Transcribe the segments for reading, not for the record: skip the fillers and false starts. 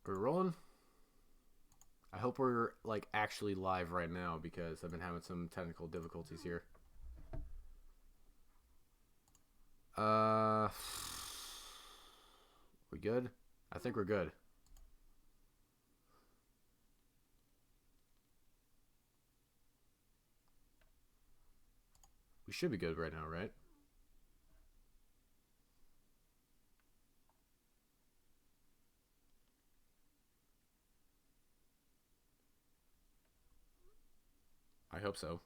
We're rolling. I hope we're like actually live right now because I've been having some technical difficulties here. We good? I think we're good. We should be good right now, right? I hope so.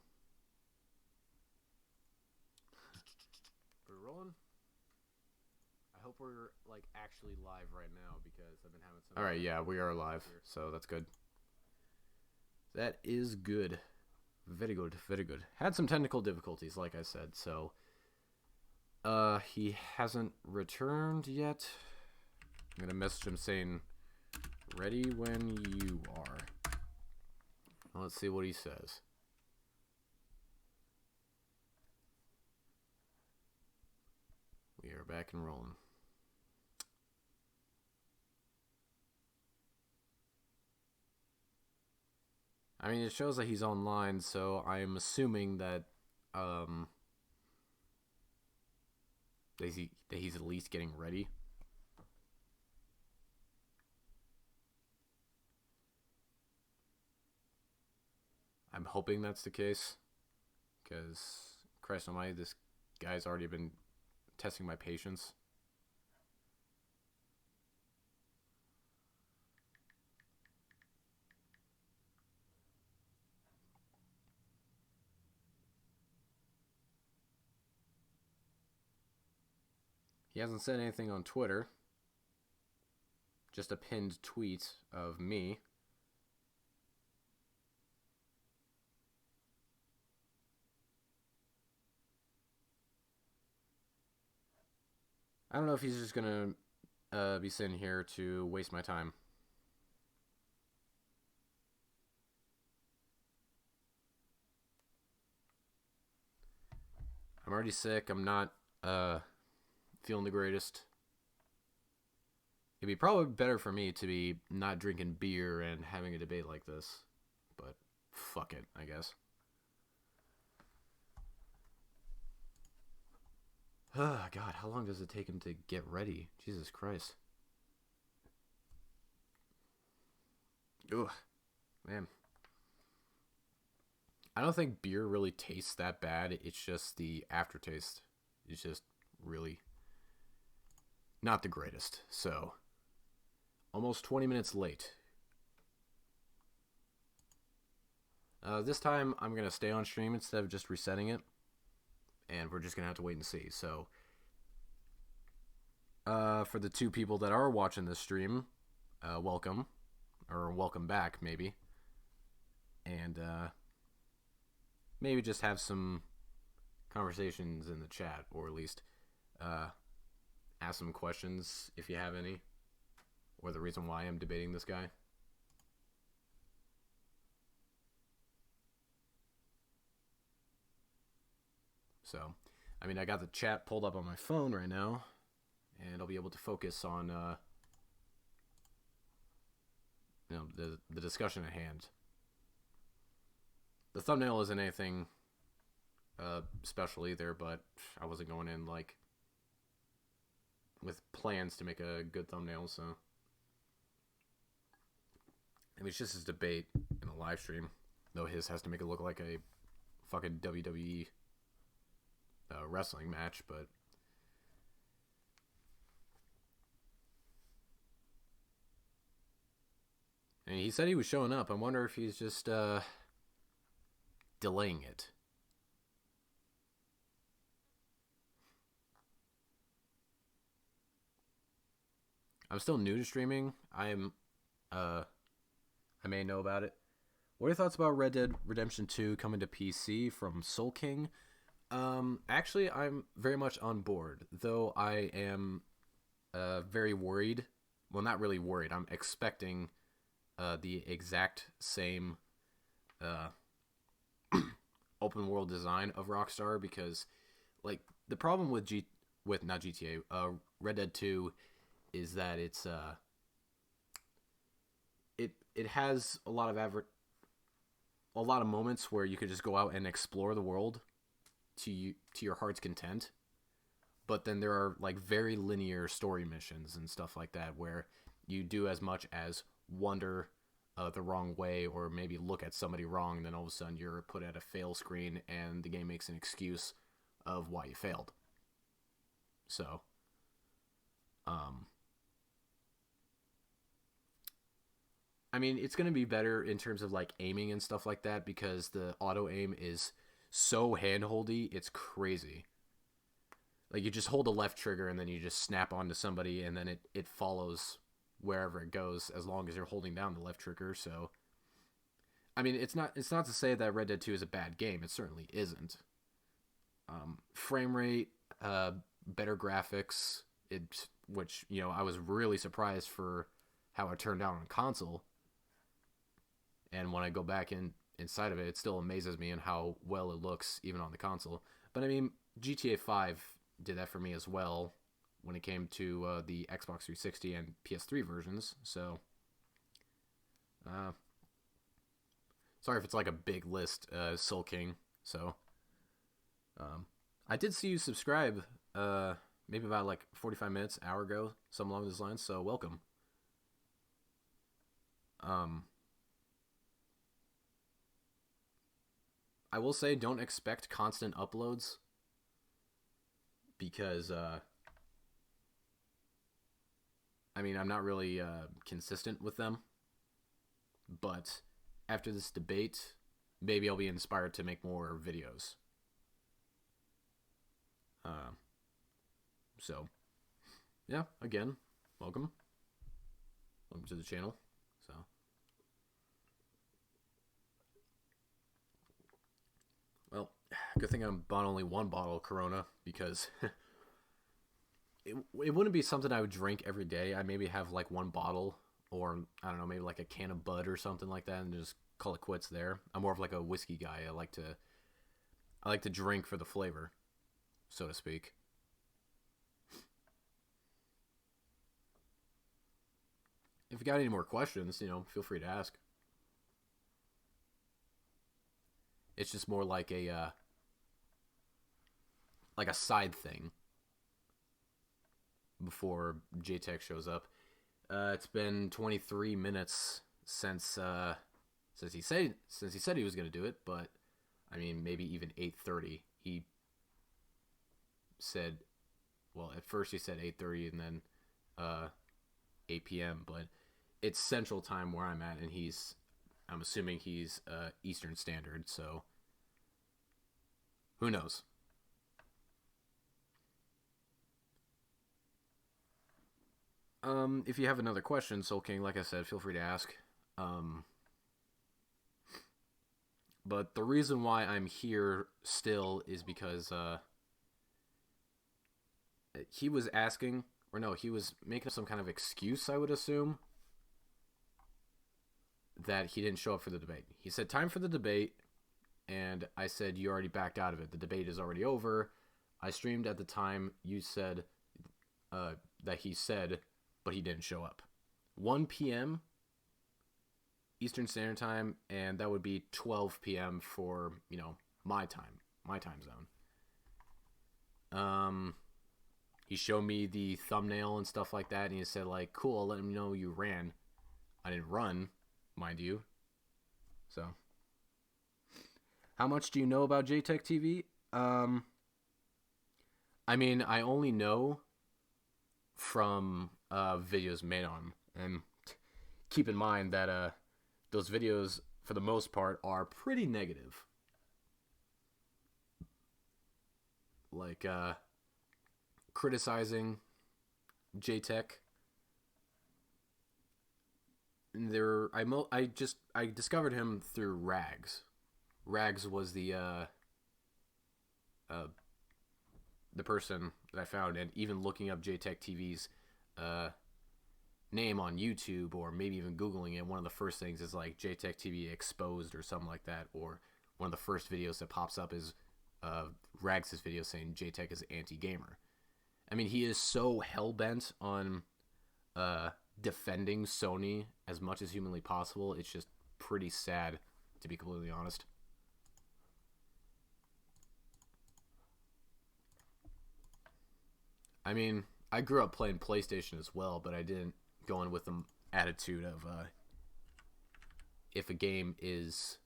We're rolling. I hope we're like actually live right now because I've been having some. All right, yeah, we are live, so that's good. That is good. Very good, very good. Had some technical difficulties, like I said, so he hasn't returned yet. I'm gonna message him saying, "Ready when you are." Let's see what he says. We are back and rolling. I mean, it shows that he's online, so I am assuming that that he's at least getting ready. I'm hoping that's the case, because Christ Almighty, this guy's already been testing my patience. He hasn't said anything on Twitter. Just a pinned tweet of me. I don't know if he's just gonna be sitting here to waste my time. I'm already sick. I'm not feeling the greatest. It'd be probably better for me to be not drinking beer and having a debate like this. But fuck it, I guess. God, how long does it take him to get ready? Jesus Christ. Ugh, man. I don't think beer really tastes that bad. It's just the aftertaste. It's just really not the greatest. So, almost 20 minutes late. This time, I'm going to stay on stream instead of just resetting it. And we're just going to have to wait and see. So, for the two people that are watching this stream, welcome. Or welcome back, maybe. And maybe just have some conversations in the chat, or at least ask some questions if you have any, or the reason why I'm debating this guy. So, I mean, I got the chat pulled up on my phone right now, and I'll be able to focus on the discussion at hand. The thumbnail isn't anything special either, but I wasn't going in like with plans to make a good thumbnail, so I mean, it's just his debate in a live stream, though his has to make it look like a fucking WWE wrestling match, but and he said he was showing up. I wonder if he's just delaying it. I'm still new to streaming. I may know about it. What are your thoughts about Red Dead Redemption 2 coming to PC from Soul King? Actually, I'm very much on board, though I am very worried. Well, not really worried. I'm expecting the exact same open world design of Rockstar, because like the problem with not GTA, Red Dead 2 is that it's it has a lot of moments where you could just go out and explore the world to your heart's content. But then there are like very linear story missions and stuff like that where you do as much as wonder the wrong way or maybe look at somebody wrong, and then all of a sudden you're put at a fail screen and the game makes an excuse of why you failed. So, um, I mean, it's going to be better in terms of like aiming and stuff like that because the auto aim is so handholdy, it's crazy. Like you just hold the left trigger and then you just snap onto somebody and then it follows wherever it goes as long as you're holding down the left trigger. So I mean, it's not to say that Red Dead 2 is a bad game. It certainly isn't. Frame rate, better graphics, which I was really surprised for how it turned out on console. And when I go back inside of it, it still amazes me and how well it looks even on the console. But I mean, GTA 5 did that for me as well when it came to the Xbox 360 and PS3 versions. So, sorry if it's like a big list, Soul King. So, I did see you subscribe maybe about like 45 minutes, hour ago, something along those lines. So, welcome. Um, I will say, don't expect constant uploads because I mean, I'm not really consistent with them. But after this debate, maybe I'll be inspired to make more videos. Uh, so, yeah, again, welcome. Welcome to the channel. So, well, good thing I'm bought only one bottle of Corona because it wouldn't be something I would drink every day. I maybe have like one bottle or I don't know, maybe like a can of Bud or something like that and just call it quits there. I'm more of like a whiskey guy. I like to drink for the flavor, so to speak. If you got any more questions, feel free to ask. It's just more like a side thing before JayTech shows up. It's been 23 minutes since he said he was gonna do it, but I mean maybe even 8:30. He said, well, at first he said 8:30 and then 8 p.m. But it's Central Time where I'm at, and I'm assuming he's Eastern Standard, so who knows? If you have another question, Soul King, like I said, feel free to ask. But the reason why I'm here still is because he was asking, or no, he was making some kind of excuse, I would assume, that he didn't show up for the debate. He said, time for the debate, and I said, you already backed out of it. The debate is already over. I streamed at the time you said that he said, but he didn't show up. 1 p.m. Eastern Standard Time, and that would be 12 p.m. for, my time zone. He showed me the thumbnail and stuff like that, and he said, like, cool, I'll let him know you ran. I didn't run, mind you. So, how much do you know about JayTechTV? I mean, I only know from videos made on, and keep in mind that those videos, for the most part, are pretty negative. Like, criticizing JayTech. I discovered him through Rags. Rags was the person that I found, and even looking up JayTech TV's name on YouTube or maybe even Googling it, one of the first things is like JayTech TV exposed or something like that, or one of the first videos that pops up is Rags' video saying JayTech is anti-gamer. I mean, he is so hell-bent on defending Sony as much as humanly possible. It's just pretty sad, to be completely honest. I mean, I grew up playing PlayStation as well, but I didn't go in with the attitude of if a game is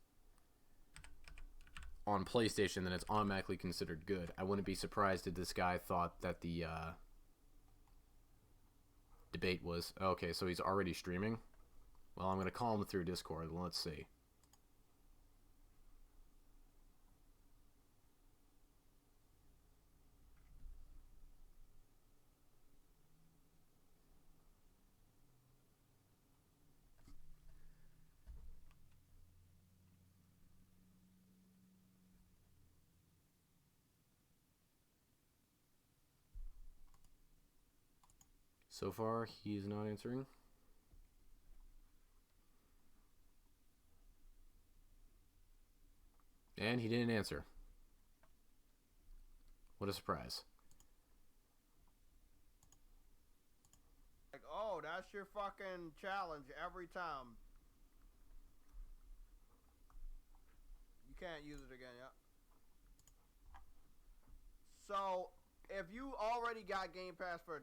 on PlayStation, then it's automatically considered good. I wouldn't be surprised if this guy thought that the debate was, okay, so he's already streaming? Well, I'm going to call him through Discord. Let's see. So far, he's not answering. And he didn't answer. What a surprise. Like, oh, that's your fucking challenge every time. You can't use it again, yeah. So, if you already got Game Pass for $1.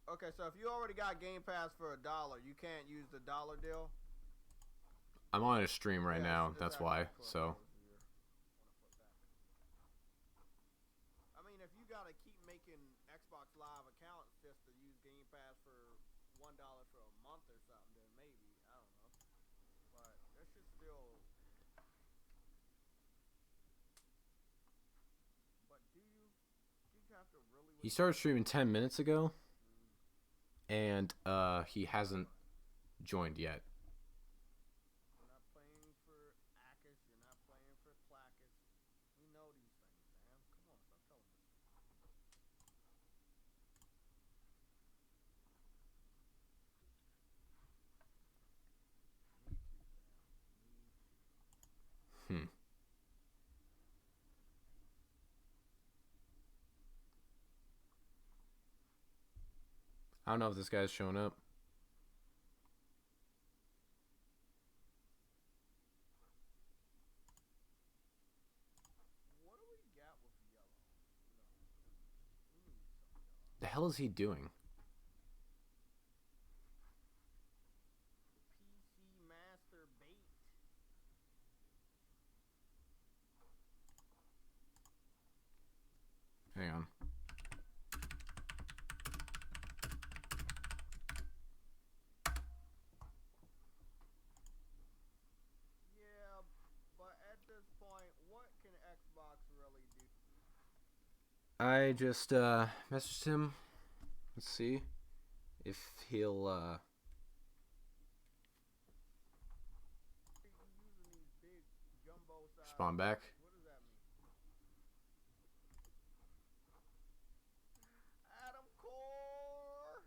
Okay, so if you already got Game Pass for $1, you can't use the dollar deal? I'm on a stream right now, that's why, so... I mean, if you gotta keep making Xbox Live accounts just to use Game Pass for $1 for a month or something, then maybe, I don't know. But that should still... But do you have to really... He started streaming 10 minutes ago, and he hasn't joined yet. You're not playing for Acus, you're not playing for Placus. We know these things, man. Come on, stop telling us. Me too, Sam. Me too. I don't know if this guy's showing up. What do we got with yellow? No. We need some yellow. The hell is he doing? PC Master Bait. Hang on. Yeah, but at this point, what can Xbox really do? I just messaged him. Let's see if he'll Using these big jumbo size. respond back. What does that mean? Adam Core.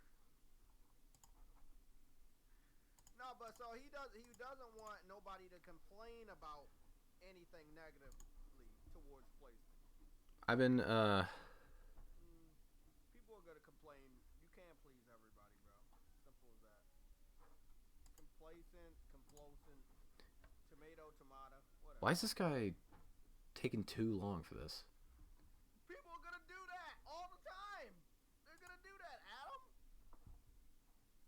No, but so he doesn't want nobody to complain about anything negatively towards PlayStation. I've been People are gonna complain. You can't please everybody, bro. Simple as that. Complacent, complacent, tomato, whatever. why is this guy taking too long for this? People are gonna do that all the time. They're gonna do that, Adam.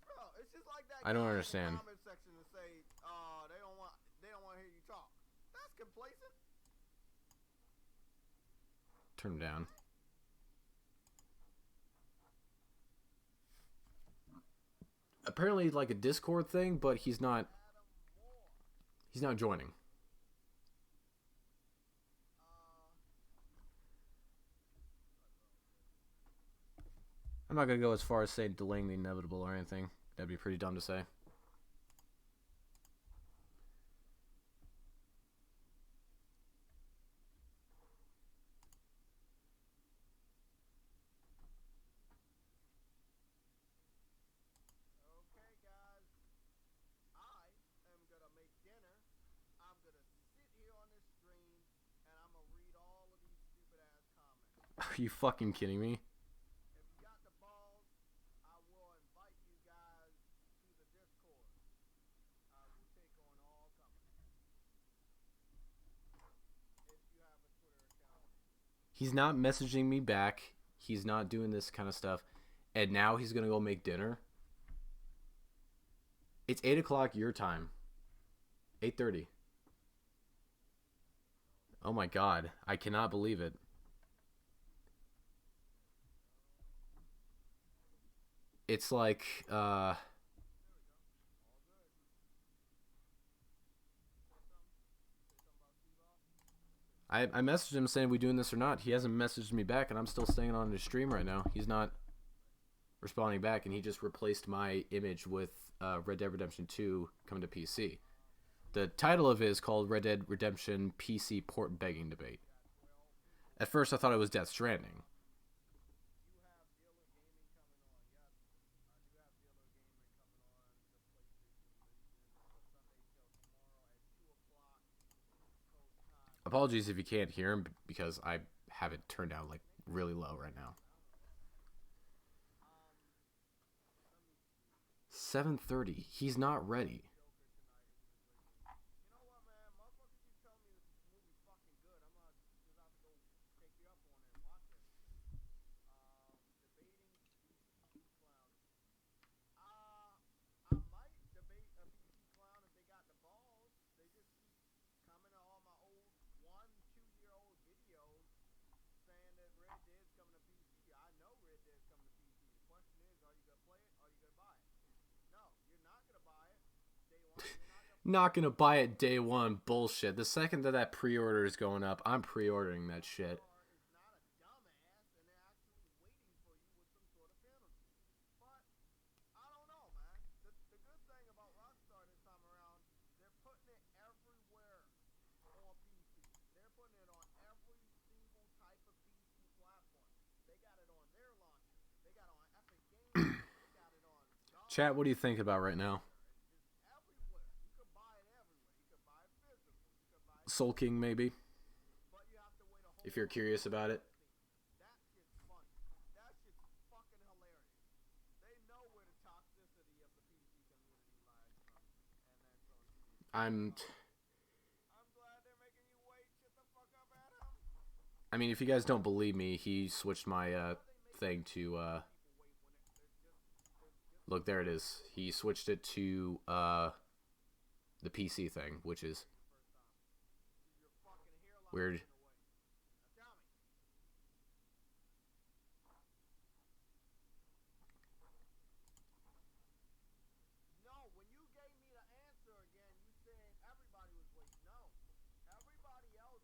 Bro, it's just like that. I don't guy understand. In the comment section to say, they don't want to hear you talk. That's complacent. Turn him down. Apparently like a Discord thing, but he's not joining. I'm not gonna go as far as saying delaying the inevitable or anything. That'd be pretty dumb to say. Okay, guys. I am gonna make dinner. I'm gonna sit here on this stream, and I'm gonna read all of these stupid ass comments. Are you fucking kidding me? If you got the balls, I will He's not messaging me back. He's not doing this kind of stuff. And now he's going to go make dinner. It's 8 o'clock your time. 8:30. Oh my god. I cannot believe it. It's like, I messaged him saying we doing this or not. He hasn't messaged me back, and I'm still staying on his stream right now. He's not responding back, and he just replaced my image with Red Dead Redemption 2 coming to PC. The title of it is called Red Dead Redemption PC Port Begging Debate. At first, I thought it was Death Stranding. Apologies if you can't hear him because I have it turned down like really low right now. 7:30. He's not ready. Not gonna buy it day one. Bullshit. The second that that pre-order is going up, I'm pre-ordering that shit. Chat, what do you think about right now? Soul King, maybe. If you're curious about it. I'm. I mean, if you guys don't believe me, he switched my thing to. Look, there it is. He switched it to the PC thing, which is weird.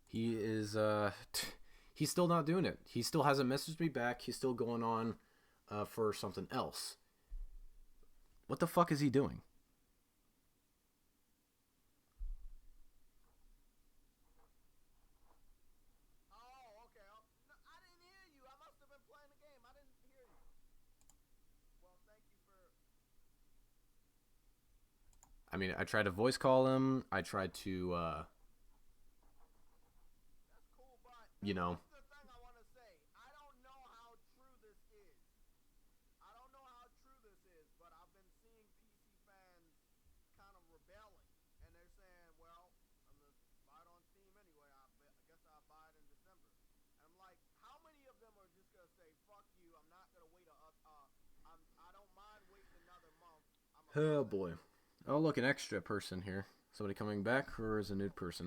He is he's still not doing it. He still hasn't messaged me back. He's still going on for something else. What the fuck is he doing? I mean, I tried to voice call him. I tried to, you know. Oh boy. Oh, look, an extra person here. Somebody coming back, or is a new person?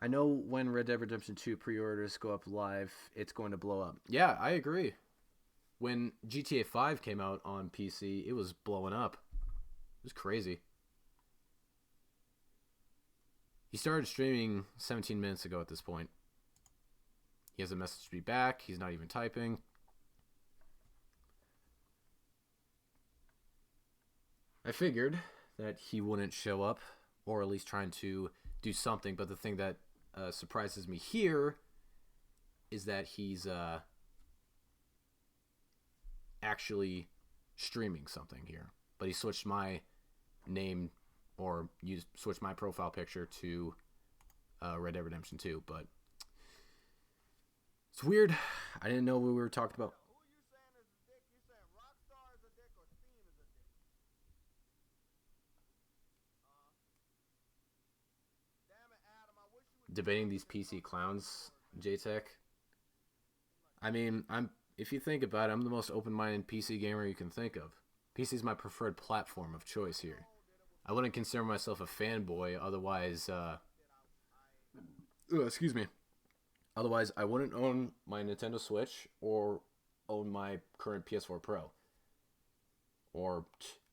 I know when Red Dead Redemption 2 pre-orders go up live, it's going to blow up. Yeah, I agree. When GTA 5 came out on PC, it was blowing up. It was crazy. He started streaming 17 minutes ago at this point. He hasn't messaged me back. He's not even typing. I figured that he wouldn't show up, or at least trying to do something. But the thing that surprises me here is that he's actually streaming something here. But he switched my name, or switched my profile picture to Red Dead Redemption 2. But it's weird. I didn't know what we were talking about. Debating these PC clowns, JayTech. I mean, if you think about it, I'm the most open-minded PC gamer you can think of. PC is my preferred platform of choice here. I wouldn't consider myself a fanboy, otherwise, excuse me. Otherwise, I wouldn't own my Nintendo Switch or own my current PS4 Pro. Or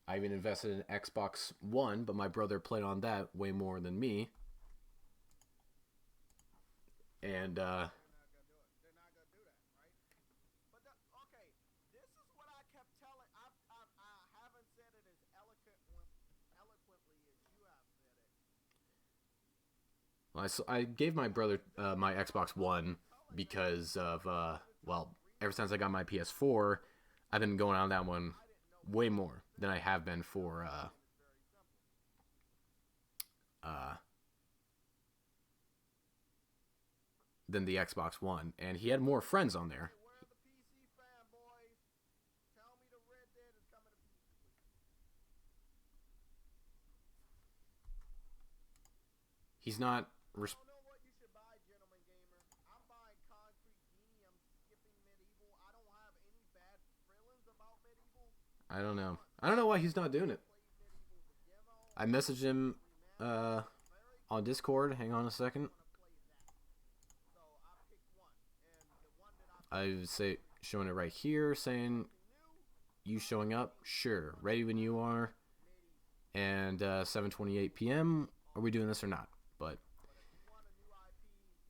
I even invested in Xbox One, but my brother played on that way more than me. And They're not gonna do it. They're not gonna do that, right? But okay, this is what I kept telling. I haven't said it as eloquently as you have said it. I gave my brother my Xbox One because of well, ever since I got my PS4, I've been going on that one way more than I have been for uh, than the Xbox One, and he had more friends on there. Hey, where are the PC fanboys? Tell me the Red Dead is coming to PC, please. He's not. I don't know what you should buy, gentleman gamer. I'm buying Concrete Genie. I'm skipping Medieval. I don't have any bad feelings about Medieval. I don't know. I don't know why I he's not doing it. played Medieval the demo. I messaged him Remastered. Very on cool. Discord. Hang on a second. I want to play that. So I picked one, and the one that I I picked would say is showing it right here, saying something new. you showing up. Sure, ready when you are. Medieval. And 7:28 p.m. Are we doing this or not? But But if you want a new IP,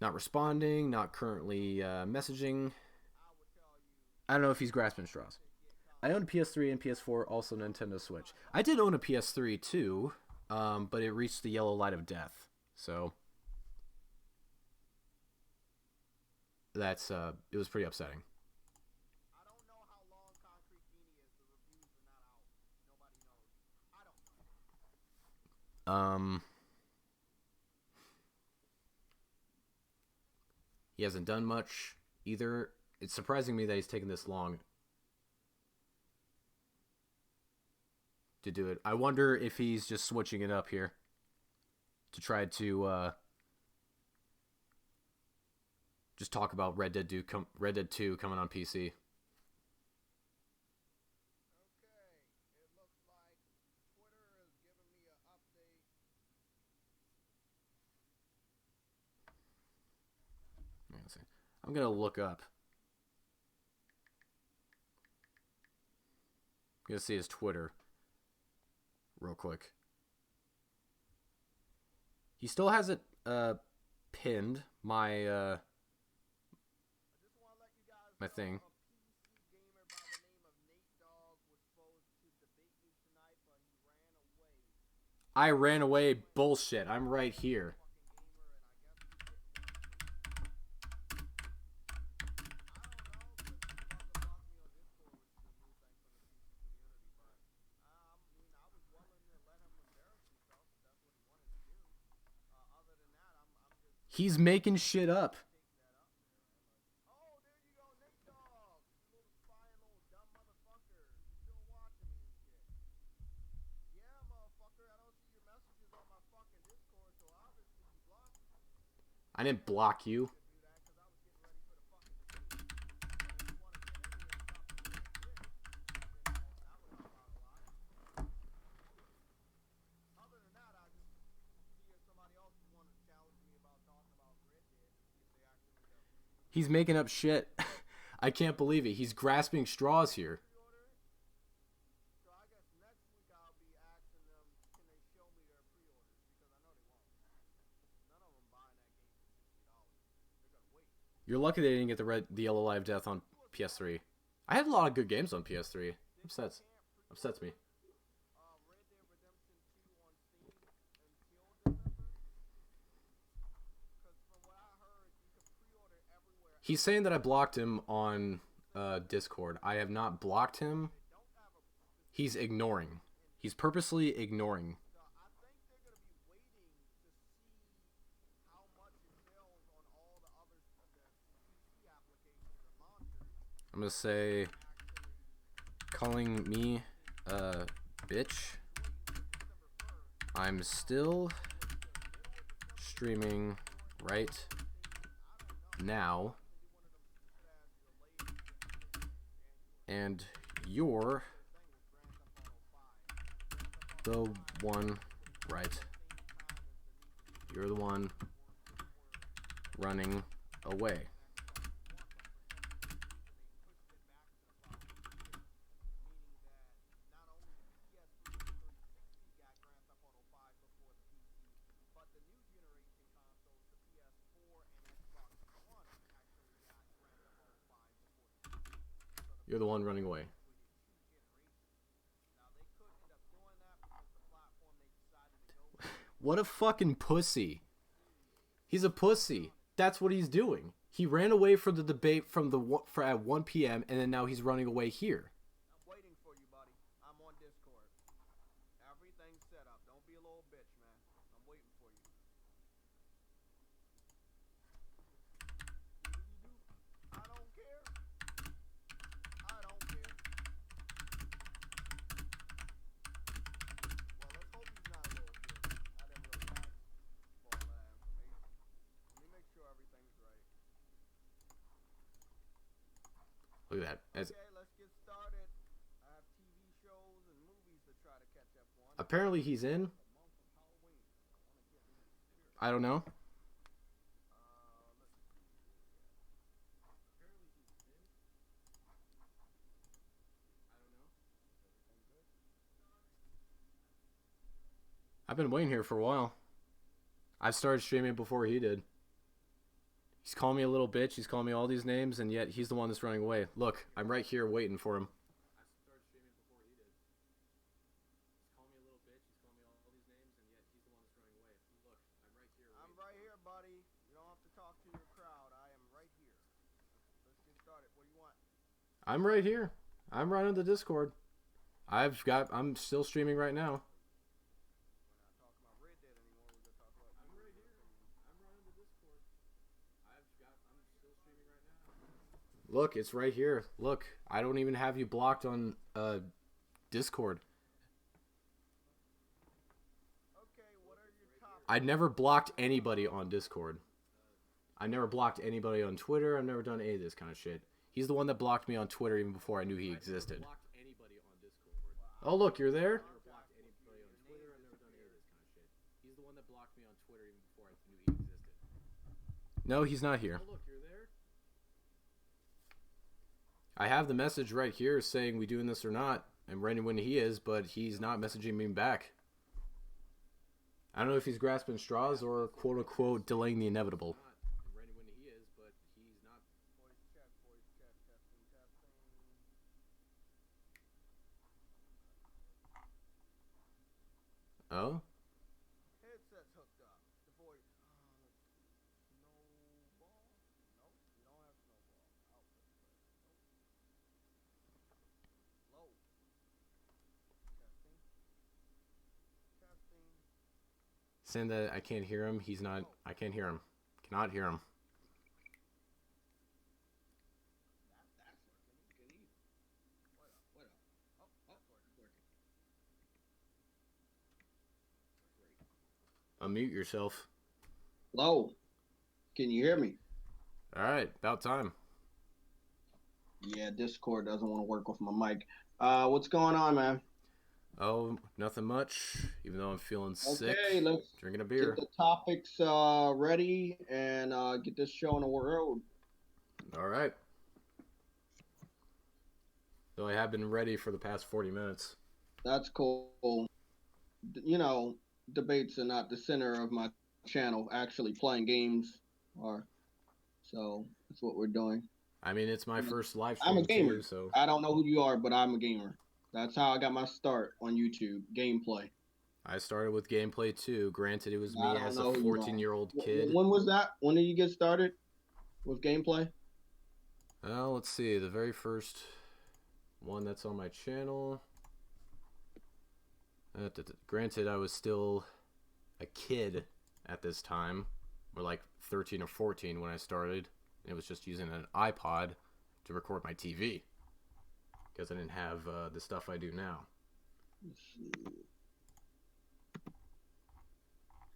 not responding, not currently messaging. I would tell you I don't know if he's grasping straws. to get I own PS3 and PS4, also Nintendo Switch. I did own a PS3 too, but it reached the yellow light of death. So that's it was pretty upsetting. I don't know how long Concrete Genie is. The reviews are not out. Nobody knows. I don't know. He hasn't done much either. It's surprising me that he's taken this long to do it. I wonder if he's just switching it up here to try to just talk about Red Dead 2 coming on PC. Okay, it looks like Twitter is giving me an update. I'm gonna look up. I'm gonna see his Twitter real quick. He still has it pinned. My I just want to let you guys my know thing. a PC gamer by the name of Nate Dogg was supposed to debate me tonight, but he ran away. I ran away. Bullshit. I'm right here. Fucking gamer, and I guess he didn't want to meet me. I don't know, because he fucking blocked me on Discord, which is a new thing for the PC community. But I was willing to let him embarrass himself if that's what he wanted to do. Other than that, I'm just He's making shit up. take that up there. Like, oh, there you go, Nate Dogg, you little spying little dumb motherfucker. You still watching me and shit? Yeah, motherfucker. I don't see your messages on my fucking Discord, so obviously you blocked me. I didn't block you. To do that because I was getting ready for the fucking debate. But if you want to get in here and stop being a bitch, then that would help out a lot. Other than that, I just see if somebody else wanted to challenge me about talking about Red Dead and see if they actually He's making up shit. I can't believe it. He's grasping straws here. pre-order. So I guess next week I'll be asking them, can they show me their pre-orders? Because I know they won't. None of them buying that game for $60. They're gonna wait. You're lucky they didn't get the yellow light of death on PS3. I had a lot of good games on PS3. Upsets me. Red Dead Redemption 2 on Steam until December. Because from what I heard, you can pre-order everywhere. He's saying that I blocked him on Discord. I have not blocked him. They don't have a specific. He's ignoring. He's purposely ignoring. So I think they're gonna be waiting to see how much it sells on all the other the PC applications and launchers. I'm gonna say Actually, calling me a bitch. I'm still streaming right now. And you're the one, right? You're the one running away. You're the one running away. What a fucking pussy. He's a pussy. That's what he's doing. He ran away from the debate at 1 p.m. and then now he's running away here. I'm waiting for you, buddy. I'm on Discord. Everything's set up. Don't be a little bitch, man. I'm waiting for you. I don't care. I don't care. Well, let's hope he's not a little bitch. I didn't really ask for all that information. Let me make sure everything's right. Look at that. Okay, let's get started. I have TV shows and movies to try to catch up on. Apparently he's in. I don't know. I've been waiting here for a while. I started streaming before he did. He's calling me a little bitch. He's calling me all these names, and yet he's the one that's running away. Look, I'm right here waiting for him. I started streaming before he did. He's calling me a little bitch. He's calling me all these names, and yet he's the one that's running away. Look, I'm right here. I'm right here, buddy. You don't have to talk to your crowd. I am right here. Let's get started. What do you want? I'm right here. I'm right on the Discord. I'm still streaming right now. We're not talking about Red Dead anymore. We're gonna talk about. I'm right here. I'm right on the Discord. I'm still streaming right now. Look, it's right here. Look, I don't even have you blocked on Discord. Okay, what are your top? I never blocked anybody on Discord. I never blocked anybody on Twitter. I've never done any of this kind of shit. He's the one that blocked me on Twitter even before I knew he existed. Oh, look, you're there? No, he's not here. Oh, look, you're there? I have the message right here saying we doing this or not. I'm ready when he is, but he's not messaging me back. I don't know if he's grasping straws or quote-unquote delaying the inevitable. I'm ready when he is, but he's not. Voice chat, testing, testing. Oh? Headset's hooked up. The voice. Snowball? No, you don't have snowball. Nope. Low. Testing. Testing. Saying that I can't hear him. He's not. I can't hear him. Cannot hear him. That's working. Good evening. What up? Oh, it's working. Unmute yourself. Hello. Can you hear me? All right, about time. Yeah, Discord doesn't want to work with my mic. What's going on, man? Oh, nothing much. Even though I'm feeling sick. Okay, let's Drinking a beer. get the topics ready and get this show on the road. All right. So I have been ready for the past 40 minutes. That's cool. You know, debates are not the center of my channel. Actually, playing games are. So that's what we're doing. I mean, it's my first live stream I'm a gamer. too, so I don't know who you are, but I'm a gamer. That's how I got my start on YouTube, gameplay. I started with gameplay too. Granted, it was me I don't as a know who you are. 14-year-old kid. When was that? When did you get started with gameplay? Well, let's see. The very first one that's on my channel. Granted, I was still a kid at this time. Or like 13 or 14 when I started. And it was just using an iPod to record my TV. Because I didn't have the stuff I do now. Let's see.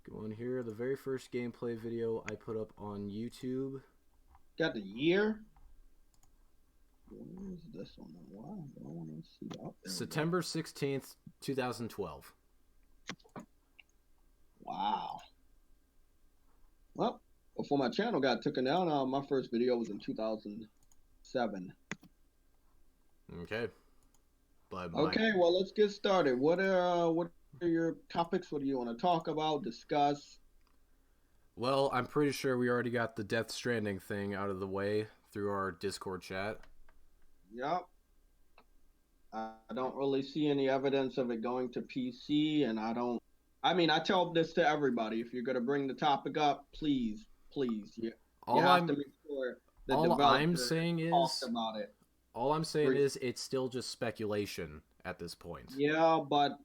Go on here. The very first gameplay video I put up on YouTube. Got the year? When is this one? Why do I want to see? Oh, September 16th, 2012. Wow. Well, before my channel got taken down, my first video was in 2007. Okay. But okay, well, let's get started. What are your topics? What do you want to talk about, discuss? Well, I'm pretty sure we already got the Death Stranding thing out of the way through our Discord chat. Yep. I don't really see any evidence of it going to PC, and I tell this to everybody. If you're going to bring the topic up, please, you have to make sure the developer talks about it. All I'm saying is it's still just speculation at this point. Yeah, but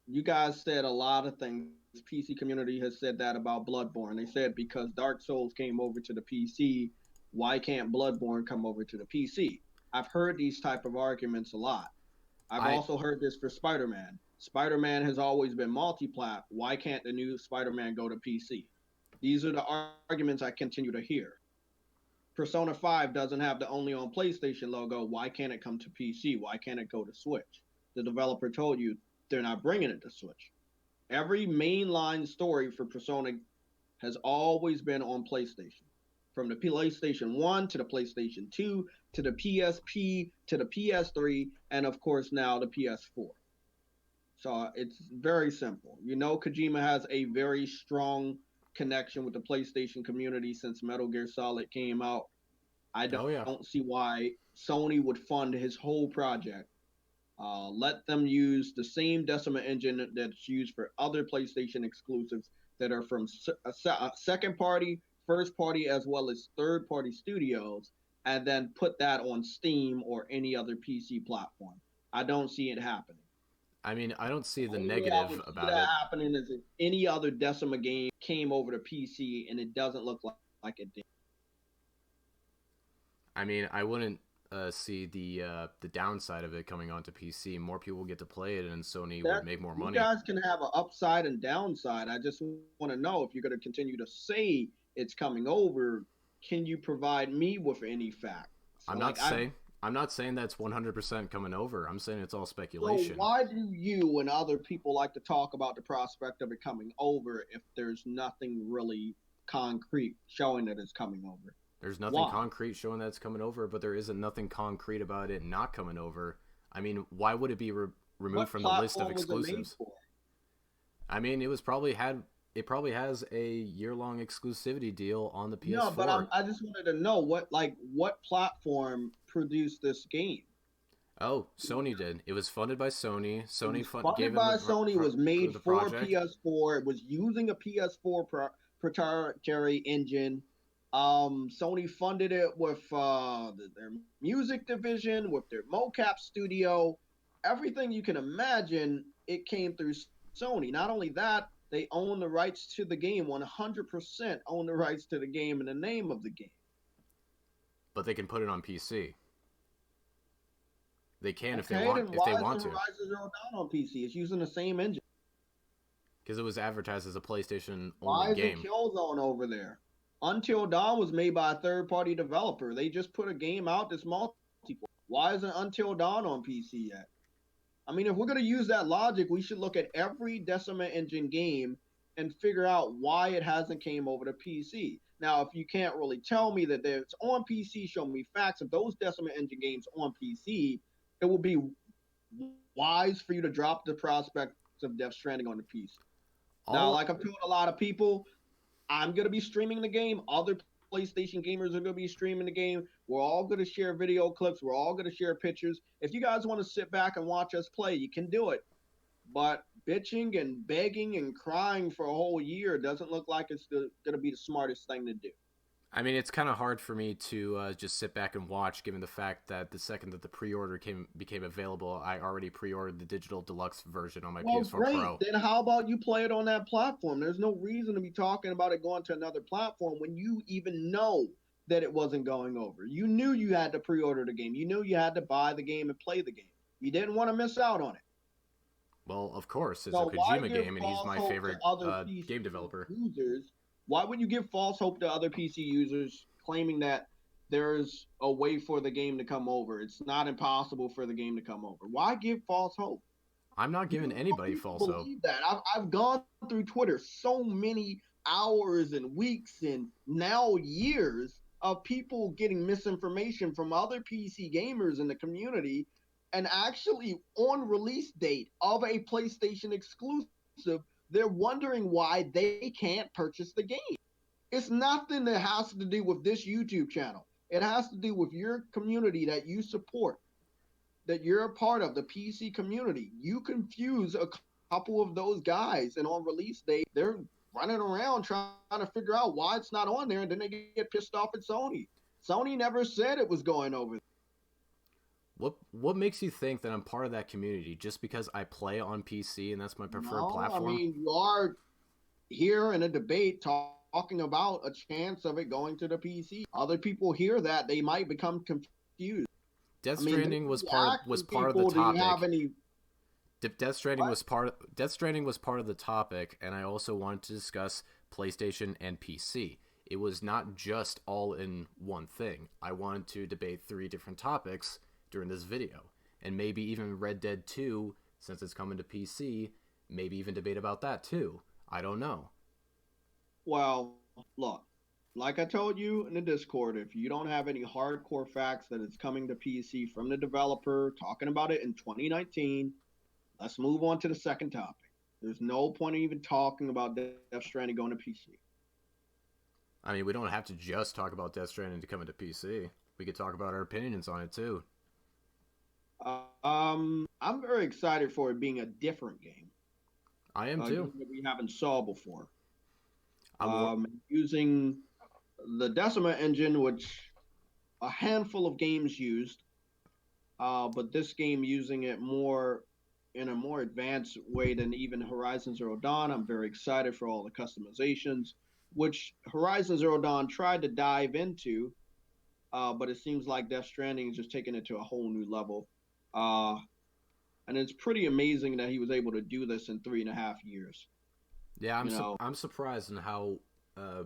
you guys said a lot of things. The PC community has said that about Bloodborne. They said because Dark Souls came over to the PC, why can't Bloodborne come over to the PC? I've heard these type of arguments a lot. I've also heard this for Spider-Man. Spider-Man has always been multi-plat. Why can't the new Spider-Man go to PC? These are the arguments I continue to hear. Persona 5 doesn't have the only on PlayStation logo. Why can't it come to PC? Why can't it go to Switch? The developer told you they're not bringing it to Switch. Every mainline story for Persona has always been on PlayStation. From the PlayStation 1 to the PlayStation 2 to the PSP to the PS3 and of course now the PS4. So it's very simple. You know, Kojima has a very strong connection with the PlayStation community since Metal Gear Solid came out. I don't see why Sony would fund his whole project. Let them use the same Decima engine that's used for other PlayStation exclusives that are from second party, first party, as well as third party studios, and then put that on Steam or any other PC platform. I don't see it happening. I mean, I don't see the negative about it. Happening is if any other Decima game came over to PC and it doesn't look like it did. I mean, I wouldn't see the downside of it coming onto PC. More people get to play it, and Sony would make more money. You guys can have an upside and downside. I just want to know if you're going to continue to say it's coming over. Can you provide me with any facts? I'm not saying that's 100% coming over. I'm saying it's all speculation. So why do you and other people like to talk about the prospect of it coming over if there's nothing really concrete showing that it's coming over? There's nothing concrete showing that it's coming over, but there isn't nothing concrete about it not coming over. I mean, why would it be removed from the list of exclusives? I mean, it probably has a year-long exclusivity deal on the PS4. No, but I just wanted to know what platform produced this game? Oh, Sony did. It was funded by Sony. Sony. It was made for PS4. It was using a PS4 proprietary engine. Sony funded it with their music division, with their mocap studio, everything you can imagine. It came through Sony. Not only that, they own the rights to the game, 100% own the rights to the game and the name of the game. But they can put it on PC. They can if they want to. Why is Horizon Zero Dawn on PC? It's using the same engine. Because it was advertised as a PlayStation only Why game. is it Killzone over there? Until Dawn was made by a third-party developer. They just put a game out that's multiplayer. Why isn't Until Dawn on PC yet? I mean, if we're going to use that logic, we should look at every Decima Engine game and figure out why it hasn't came over to PC. Now, if you can't really tell me that it's on PC, show me facts of those Decima Engine games on PC, it will be wise for you to drop the prospect of Death Stranding on the PC. Now, like I've told a lot of people, I'm going to be streaming the game. Other PlayStation gamers are going to be streaming the game. We're all going to share video clips. We're all going to share pictures. If you guys want to sit back and watch us play, you can do it. But bitching and begging and crying for a whole year doesn't look like it's going to be the smartest thing to do. I mean, it's kind of hard for me to just sit back and watch, given the fact that the second that the pre-order became available, I already pre-ordered the digital deluxe version on my PS4 Pro. Then how about you play it on that platform? There's no reason to be talking about it going to another platform when you even know that it wasn't going over. You knew you had to pre-order the game. You knew you had to buy the game and play the game. You didn't want to miss out on it. Well, of course, it's a Kojima game, and he's my favorite game developer. Why would you give false hope to other PC users claiming that there's a way for the game to come over. It's not impossible for the game to come over. Why give false hope? I'm not You giving don't want anybody people to false hope. believe that. I've gone through Twitter so many hours and weeks and now years of people getting misinformation from other PC gamers in the community, and actually on release date of a PlayStation exclusive, they're wondering why they can't purchase the game. It's nothing that has to do with this YouTube channel. It has to do with your community that you support, that you're a part of, the PC community. You confuse a couple of those guys, and on release day, they're running around trying to figure out why it's not on there, and then they get pissed off at Sony. Sony never said it was going over. What makes you think that I'm part of that community just because I play on PC and that's my preferred No, I platform? mean, you are here in a debate talking about a chance of it going to the PC. Other people hear that, they might become confused. Death I mean, they Stranding was be was asking part of the people, do you have topic. any? What? Death Stranding was part of the topic, and I also wanted to discuss PlayStation and PC. It was not just all in one thing. I wanted to debate 3 different topics during this video, and maybe even Red Dead 2, since it's coming to PC, maybe even debate about that too. I don't know. Well, look, like I told you in the Discord, if you don't have any hardcore facts that it's coming to PC from the developer talking about it in 2019, let's move on to the second topic. There's no point in even talking about Death Stranding going to PC. I mean, we don't have to just talk about Death Stranding to come into PC. We could talk about our opinions on it too. I'm very excited for it being a different game, I am a too. game that we haven't saw before. I'm more. Using the Decima engine, which a handful of games used, but this game using it more in a more advanced way than even Horizon Zero Dawn. I'm very excited for all the customizations, which Horizon Zero Dawn tried to dive into, but it seems like Death Stranding is just taking it to a whole new level. Uh, and it's pretty amazing that he was able to do this in 3.5 years. Yeah, You know, I'm surprised in uh,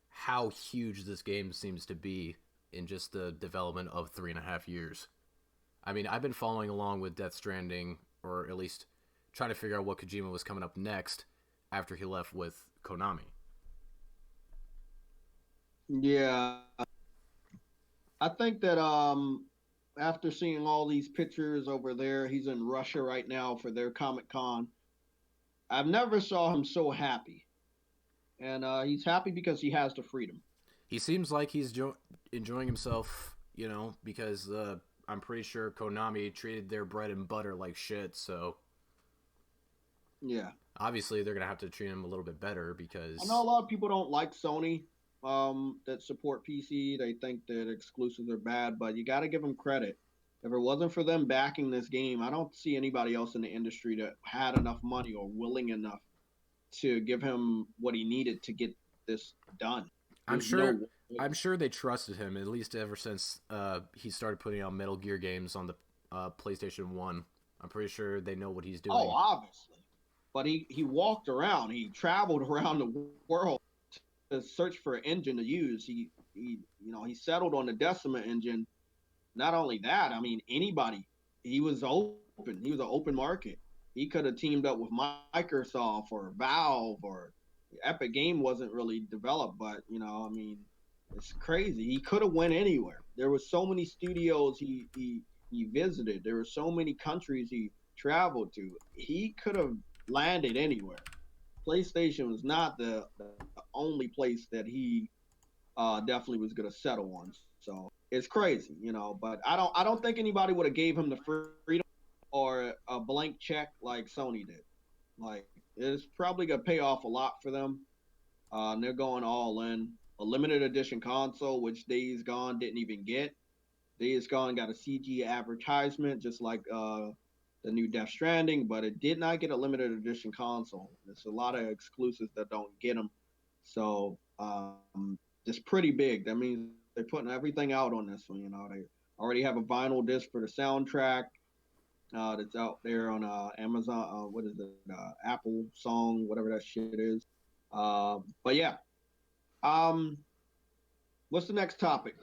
how huge this game seems to be in just the development of 3.5 years. I mean, I've been following along with Death Stranding, or at least trying to figure out what Kojima was coming up next after he left with Konami. yeah, I think that after seeing all these pictures over there, he's in Russia right now for their Comic Con. I've never saw him so happy, and he's happy because he has the freedom. He seems like he's enjoying himself, because I'm pretty sure Konami treated their bread and butter like shit, so Yeah, obviously they're going to have to treat him a little bit better I know a because. lot of people don't like Sony that support PC. They think that exclusives are bad, but you got to give them credit. If it wasn't for them backing this game, I don't see anybody else in the industry that had enough money or willing enough to give him what he needed to get this done. I'm There's no sure way. I'm sure they trusted him at least ever since he started putting out Metal Gear games on the PlayStation 1. I'm pretty sure they know what he's Oh, doing. obviously. But he walked around. He traveled around the world to search for an engine to use. He settled on the Decima engine. Not only that, I mean anybody. He was open. He was an open market. He could have teamed up with Microsoft or Valve, or Epic Game wasn't really developed, but I mean, it's crazy. He could have went anywhere. There were so many studios he visited. There were so many countries he traveled to. He could have landed anywhere. PlayStation was not the only place that he definitely was going to settle on. So it's crazy. But I don't think anybody would have gave him the freedom or a blank check like Sony did. Like it's probably going to pay off a lot for them. And they're going all in. A limited edition console, which Days Gone didn't even get. Days Gone got a CG advertisement, just like the new Death Stranding, but it did not get a limited edition console. There's a lot of exclusives that don't get them. So it's pretty big. That means they're putting everything out on this one. They already have a vinyl disc for the soundtrack that's out there on Amazon. What is it? Apple Song, whatever that shit is. But yeah, um, What's the next topic?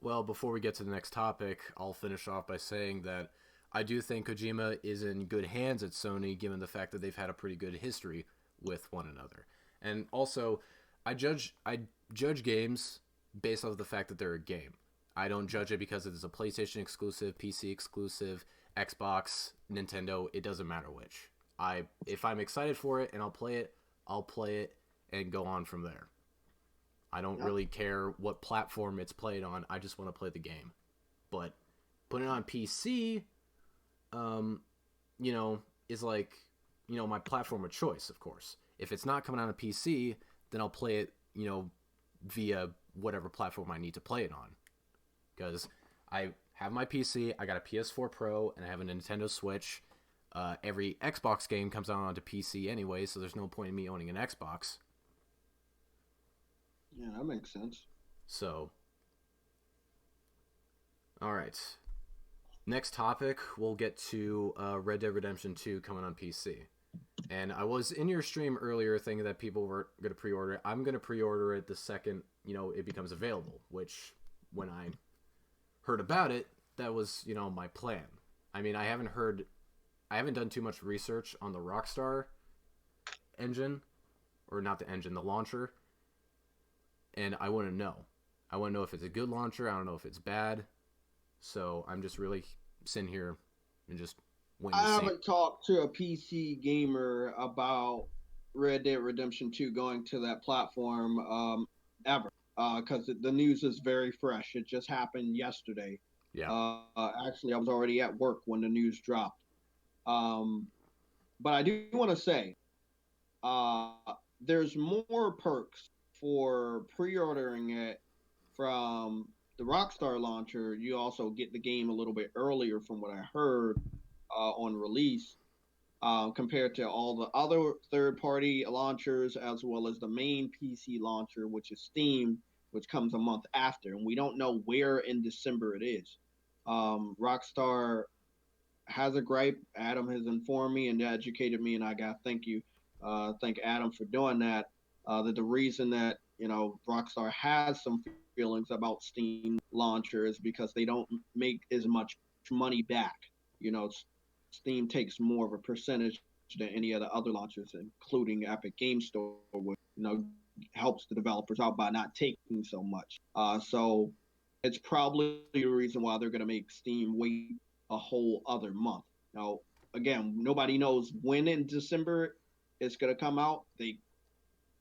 Well, before we get to the next topic, I'll finish off by saying that I do think Kojima is in good hands at Sony, given the fact that they've had a pretty good history with one another. And also, I judge games based off of the fact that they're a game. I don't judge it because it is a PlayStation exclusive, PC exclusive, Xbox, Nintendo. It doesn't matter which. If I'm excited for it and I'll play it and go on from there. I don't Yep. really care what platform it's played on. I just want to play the game. But putting it on PC, um, you know, is like, my platform of choice, of course. If it's not coming on a PC, then I'll play it, via whatever platform I need to play it on. Because I have my PC, I got a PS4 Pro, and I have a Nintendo Switch. Every Xbox game comes out onto PC anyway, so there's no point in me owning an Xbox. Yeah, that makes sense. So, all right. Next topic, we'll get to Red Dead Redemption 2 coming on PC. And I was in your stream earlier thinking that people were going to pre-order it. I'm going to pre-order it the second, it becomes available, which when I heard about it, that was, my plan. I mean, I haven't done too much research on the Rockstar engine, or not the engine, the launcher, and I want to know. I want to know if it's a good launcher. I don't know if it's bad. So I'm just really sitting here and just waiting to I see. haven't talked to a PC gamer about Red Dead Redemption 2 going to that platform ever, because the news is very fresh. It just happened yesterday. Yeah. Actually, I was already at work when the news dropped. Um, but I do want to say uh, there's more perks for pre-ordering it from the Rockstar launcher. You also get the game a little bit earlier, from what I heard, on release, compared to all the other third-party launchers, as well as the main PC launcher, which is Steam, which comes a month after, and we don't know where in December it is. Rockstar has a gripe. Adam has informed me and educated me, and I got thank you, thank Adam for doing that. That the reason that Rockstar has some feelings about Steam launcher is because they don't make as much money back. You know, Steam takes more of a percentage than any of the other launchers, including Epic Game Store, which helps the developers out by not taking so much. So it's probably the reason why they're going to make Steam wait a whole other month. Now, again, nobody knows when in December it's going to come out. They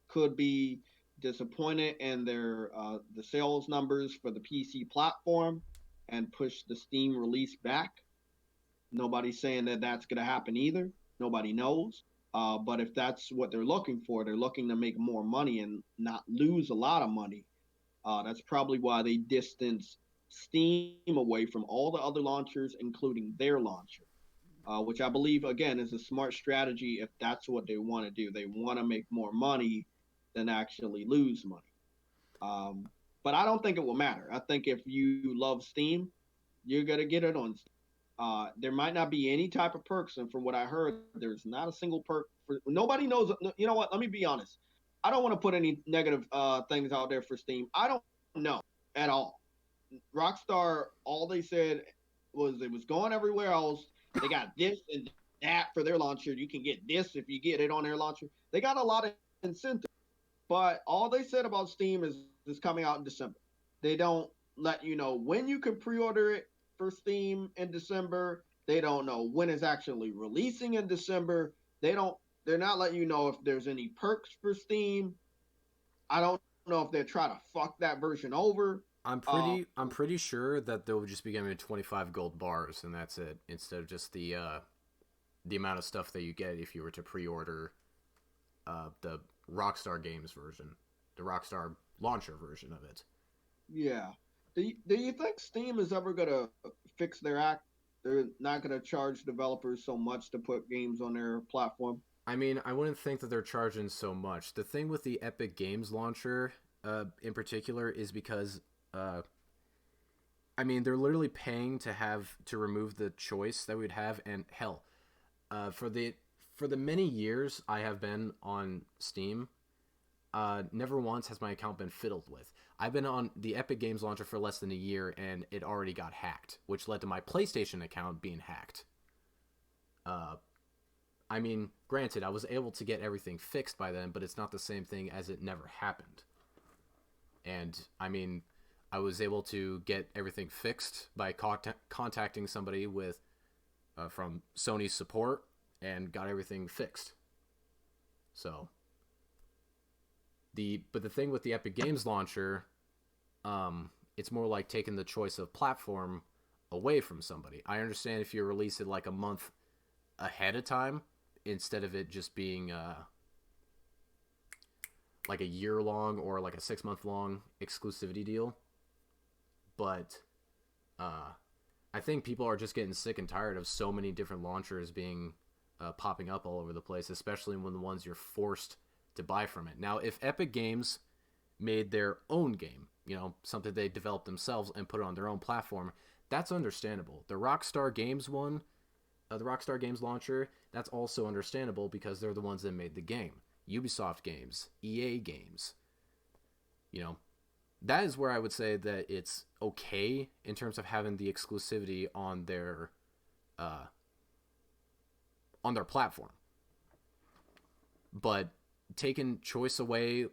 could be disappointed in their the sales numbers for the PC platform and push the Steam release back. Nobody's saying that that's going to happen either. Nobody knows. But if that's what they're looking for, they're looking to make more money and not lose a lot of money. That's probably why they distance Steam away from all the other launchers, including their launcher, which I believe, again, is a smart strategy if that's what they want to do. They want to make more money than actually lose money. Um, but I don't think it will matter. I think if you love Steam, you're going to get it on Steam. There might not be any type of perks, and from what I heard, there's not a single perk. Nobody knows. You know what? Let me be honest. I don't want to put any negative things out there for Steam. I don't know at all. Rockstar, all they said was it was going everywhere else. They got this and that for their launcher. You can get this if you get it on their launcher. They got a lot of incentive, but all they said about Steam is it's coming out in December. They don't let you know when you can pre-order it for Steam in December. They don't know when it's actually releasing in December. They don't. They're not letting you know if there's any perks for Steam. I don't know if they're trying to fuck that version over. Uh, I'm pretty sure that they'll just be giving me 25 gold bars and that's it, instead of just the amount of stuff that you get if you were to pre-order the Rockstar Games version, the Rockstar launcher version of it. yeah. Do you think Steam is ever gonna fix their act? They're not gonna charge developers so much to put games on their platform. I mean, I wouldn't think that they're charging so much. The thing with the Epic Games launcher, in particular, is because, I mean, they're literally paying to remove the choice that we'd have, and hell, for the many years I have been on Steam, never once has my account been fiddled with. I've been on the Epic Games launcher for less than a year, and it already got hacked, which led to my PlayStation account being hacked. Uh, I mean, granted, I was able to get everything fixed by then, but it's not the same thing as it never happened. And I mean, I was able to get everything fixed by contacting somebody with from Sony's support and got everything fixed. So the thing with the Epic Games launcher, it's more like taking the choice of platform away from somebody. I understand if you release it like a month ahead of time instead of it just being like a year long or like a 6 month long exclusivity deal, but I think people are just getting sick and tired of so many different launchers being popping up all over the place, especially when the ones you're forced to buy from it. Now, if Epic Games made their own game, something they developed themselves and put it on their own platform, that's understandable. The Rockstar Games the Rockstar Games launcher, that's also understandable because they're the ones that made the game. Ubisoft games, EA games, that is where I would say that it's okay in terms of having the exclusivity on their platform. But taking choice away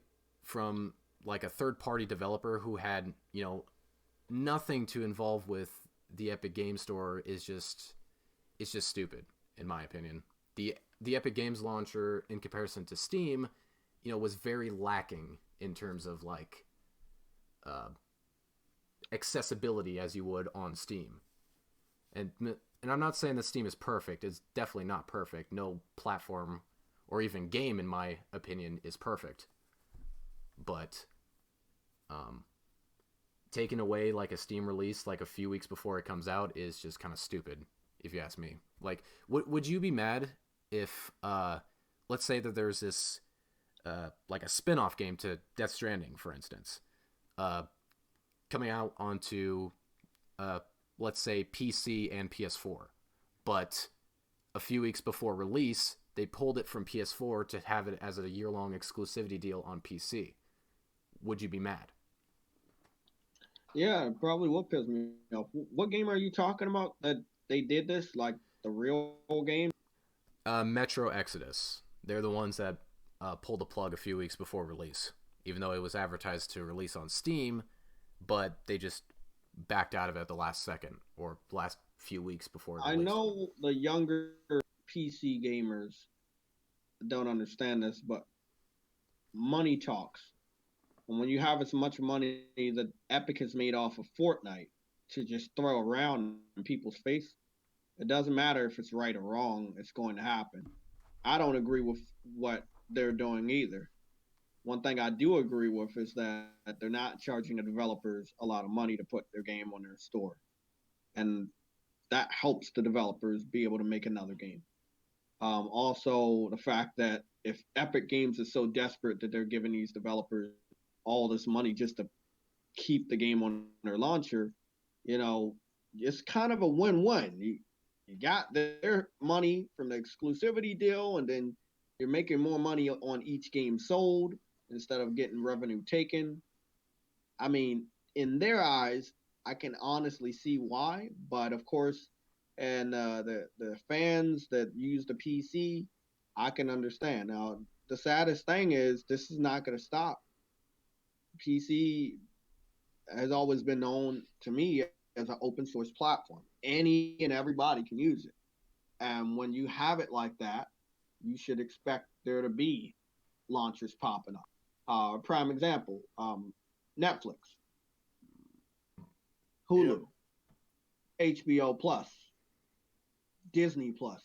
from like a third party developer who had, nothing to involve with the Epic Game Store is just stupid in my opinion. The Epic Games launcher in comparison to Steam, was very lacking in terms of like accessibility as you would on Steam. And I'm not saying that Steam is perfect. It's definitely not perfect. No platform or even game, in my opinion, is perfect. But taking away like a Steam release like a few weeks before it comes out is just kind of stupid, if you ask me. Like, would you be mad if, let's say that there's this, like a spin-off game to Death Stranding, for instance, coming out onto, let's say, PC and PS4, but a few weeks before release, they pulled it from PS4 to have it as a year-long exclusivity deal on PC. Would you be mad? Yeah, it probably will piss me off. What game are you talking about that they did this? Like the real game? Metro Exodus. They're the ones that pulled the plug a few weeks before release, even though it was advertised to release on Steam, but they just backed out of it at the last second or last few weeks before it I released. know the younger PC gamers don't understand this, but money talks. And when you have as much money that Epic has made off of Fortnite to just throw around in people's face, it doesn't matter if it's right or wrong, it's going to happen. I don't agree with what they're doing either. One thing I do agree with is that they're not charging the developers a lot of money to put their game on their store. And that helps the developers be able to make another game. Also, the fact that if Epic Games is so desperate that they're giving these developers all this money just to keep the game on their launcher, it's kind of a win-win. You got their money from the exclusivity deal, and then you're making more money on each game sold instead of getting revenue taken. I mean, in their eyes, I can honestly see why, but of course, and the fans that use the PC, I can understand. Now, the saddest thing is this is not going to stop. PC has always been known to me as an open source platform. Any and everybody can use it. And when you have it like that, you should expect there to be launchers popping up. Prime example, Netflix, Yep. Hulu, HBO Plus, Disney Plus.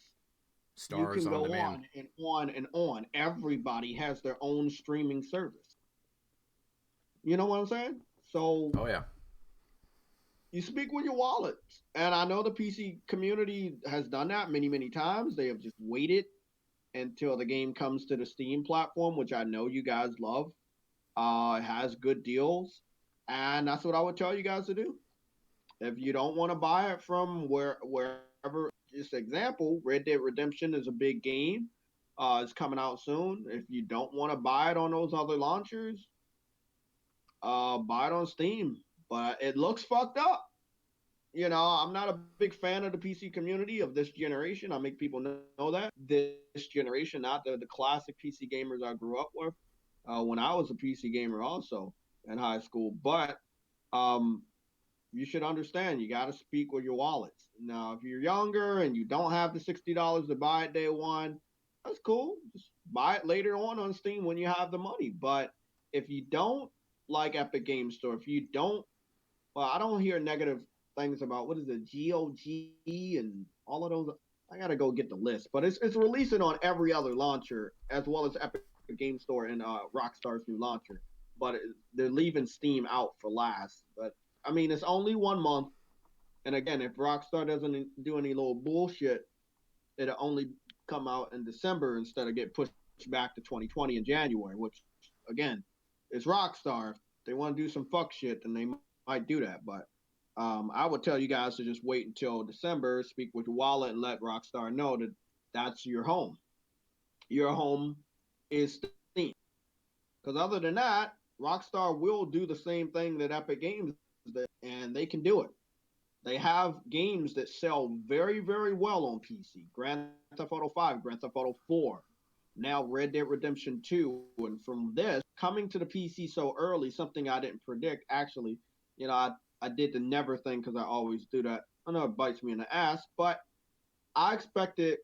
You Stars can on go demand. on and on and on. Everybody has their own streaming service. You know what I'm saying? So Oh yeah. you speak with your wallet. And I know the PC community has done that many, many times. They have just waited until the game comes to the Steam platform, which I know you guys love. It has good deals. And that's what I would tell you guys to do. If you don't want to buy it from wherever, just example, Red Dead Redemption is a big game. It's coming out soon. If you don't want to buy it on those other launchers, buy it on Steam. But it looks fucked up. I'm not a big fan of the PC community of this generation. I make people know that this generation, not the classic PC gamers I grew up with when I was a PC gamer also in high school. But um, you should understand you got to speak with your wallets. Now, if you're younger and you don't have the $60 to buy it day one, that's cool. Just buy it later on Steam when you have the money. But if you don't like Epic Game Store, if you don't, well, I don't hear negative things about what is it, GOG and all of those. I gotta go get the list, but it's releasing on every other launcher as well as Epic Game Store and Rockstar's new launcher. But they're leaving Steam out for last. But I mean, it's only 1 month, and again, if Rockstar doesn't do any little bullshit, it'll only come out in December instead of get pushed back to 2020 in January. Which again, is Rockstar. If they want to do some fuck shit, then they might do that. But I would tell you guys to just wait until December, speak with your wallet, and let Rockstar know that that's your home. Your home is Steam. Because other than that, Rockstar will do the same thing that Epic Games did, and they can do it. They have games that sell very, very well on PC. Grand Theft Auto 5, Grand Theft Auto 4, now Red Dead Redemption 2. And from this, coming to the PC so early, something I didn't predict, actually, I did the never thing because I always do that. I know it bites me in the ass, but I expected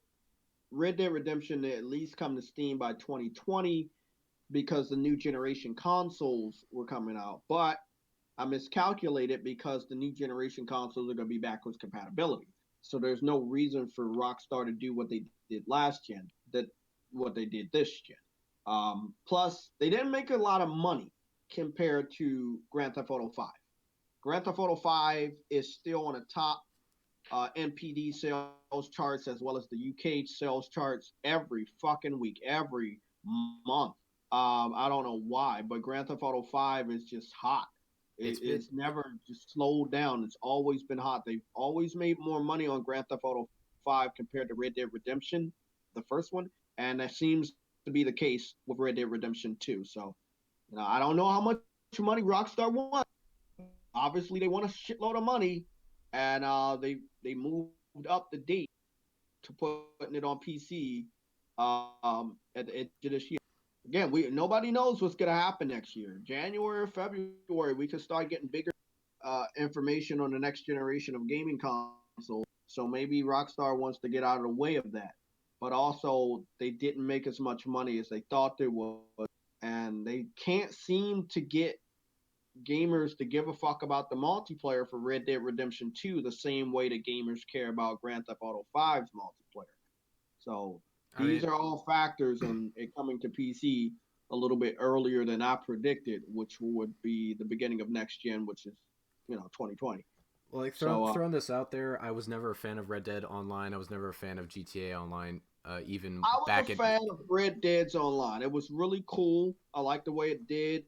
Red Dead Redemption to at least come to Steam by 2020 because the new generation consoles were coming out. But I miscalculated because the new generation consoles are going to be backwards compatibility. So there's no reason for Rockstar to do what they did last gen, that what they did this gen. Plus, they didn't make a lot of money compared to Grand Theft Auto 5. Grand Theft Auto 5 is still on the top NPD sales charts as well as the UK sales charts every fucking week, every month. I don't know why, but Grand Theft Auto 5 is just hot. It's been It's never just slowed down. It's always been hot. They've always made more money on Grand Theft Auto 5 compared to Red Dead Redemption, the first one, and that seems to be the case with Red Dead Redemption 2. So, I don't know how much money Rockstar wants. Obviously, they want a shitload of money, and they moved up the date to putting it on PC at the edge of this year. Again, we nobody knows what's gonna happen next year. January or February, we could start getting bigger information on the next generation of gaming consoles. So maybe Rockstar wants to get out of the way of that. But also, they didn't make as much money as they thought they would, and they can't seem to get gamers to give a fuck about the multiplayer for Red Dead Redemption 2 the same way that gamers care about Grand Theft Auto 5's multiplayer. So I these mean, are all factors in it coming to PC a little bit earlier than I predicted, which would be the beginning of next gen, which is 2020. like So throwing this out there, I was never a fan of Red Dead Online. I was never a fan of GTA Online. Even I was a back in fan of Red Dead's Online. It was really cool. I liked the way it did.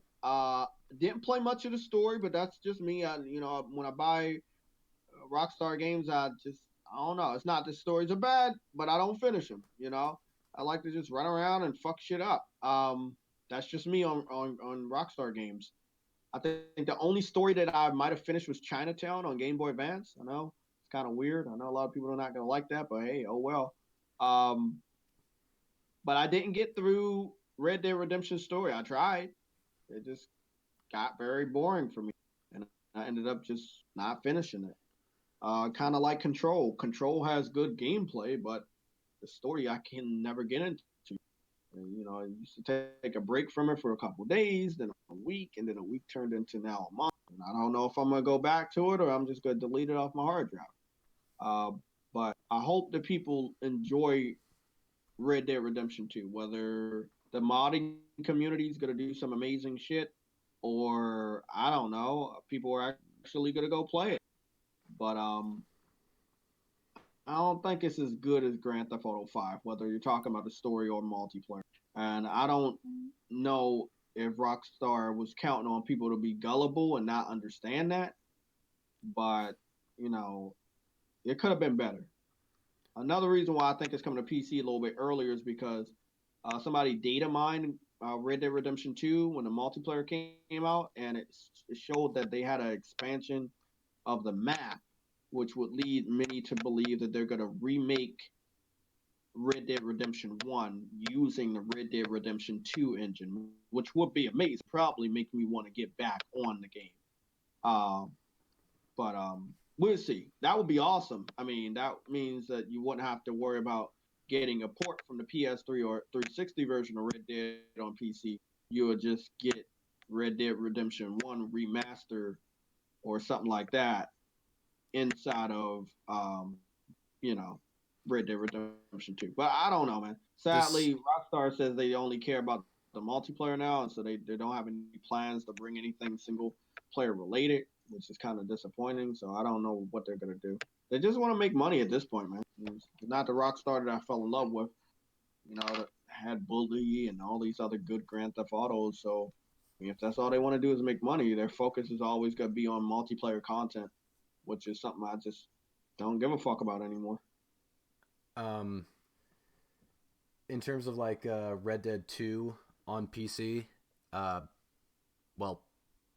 Didn't play much of the story, but that's just me. When I buy Rockstar games, I don't know. It's not the stories are bad, but I don't finish them. I like to just run around and fuck shit up. That's just me on Rockstar games. I think the only story that I might have finished was Chinatown on Game Boy Advance. I know it's kind of weird. I know a lot of people are not gonna like that, but hey, oh well. Um, but I didn't get through Red Dead Redemption story. I tried. It just got very boring for me, and I ended up just not finishing it. Kind of like Control. Control has good gameplay, but the story I can never get into. And, I used to take a break from it for a couple of days, then a week, and then a week turned into now a month. And I don't know if I'm gonna go back to it or I'm just gonna delete it off my hard drive. Uh, but I hope that people enjoy Red Dead Redemption 2, whether the modding community is gonna do some amazing shit, or I don't know, people are actually gonna go play it. But I don't think it's as good as Grand Theft Auto 5, whether you're talking about the story or multiplayer. And I don't know if Rockstar was counting on people to be gullible and not understand that, but you know, it could have been better. Another reason why I think it's coming to PC a little bit earlier is because Somebody data mined Red Dead Redemption 2 when the multiplayer came out, and it showed that they had an expansion of the map, which would lead many to believe that they're going to remake Red Dead Redemption 1 using the Red Dead Redemption 2 engine, which would be amazing. Probably make me want to get back on the game. Um, but we'll see. That would be awesome. I mean, that means that you wouldn't have to worry about getting a port from the PS3 or 360 version of Red Dead on PC. You would just get Red Dead Redemption 1 remastered or something like that inside of you know, Red Dead Redemption 2. But I don't know, man. Sadly, This Rockstar says they only care about the multiplayer now, and so they don't have any plans to bring anything single player related, which is kind of disappointing. So I don't know what they're gonna do. They just want to make money at this point, man. It's not the Rockstar that I fell in love with. That had Bully and all these other good Grand Theft Autos. So if that's all they want to do is make money, their focus is always gonna be on multiplayer content, which is something I just don't give a fuck about anymore. um in terms of like Red Dead 2 on PC, uh well,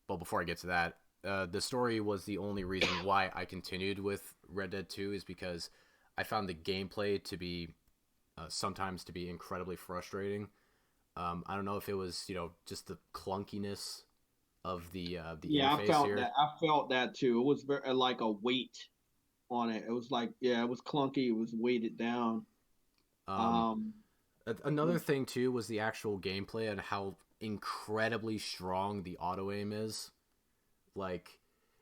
before I get to that, the story was the only reason why I continued with Red Dead 2 is because I found the gameplay to be sometimes to be incredibly frustrating. I don't know if it was just the clunkiness of the Yeah, I interface felt here. that. I felt that too. It was very like a weight on it. It was like, yeah, it was clunky. It was weighted down. Um, Um, Another but thing too was the actual gameplay and how incredibly strong the auto aim is. Like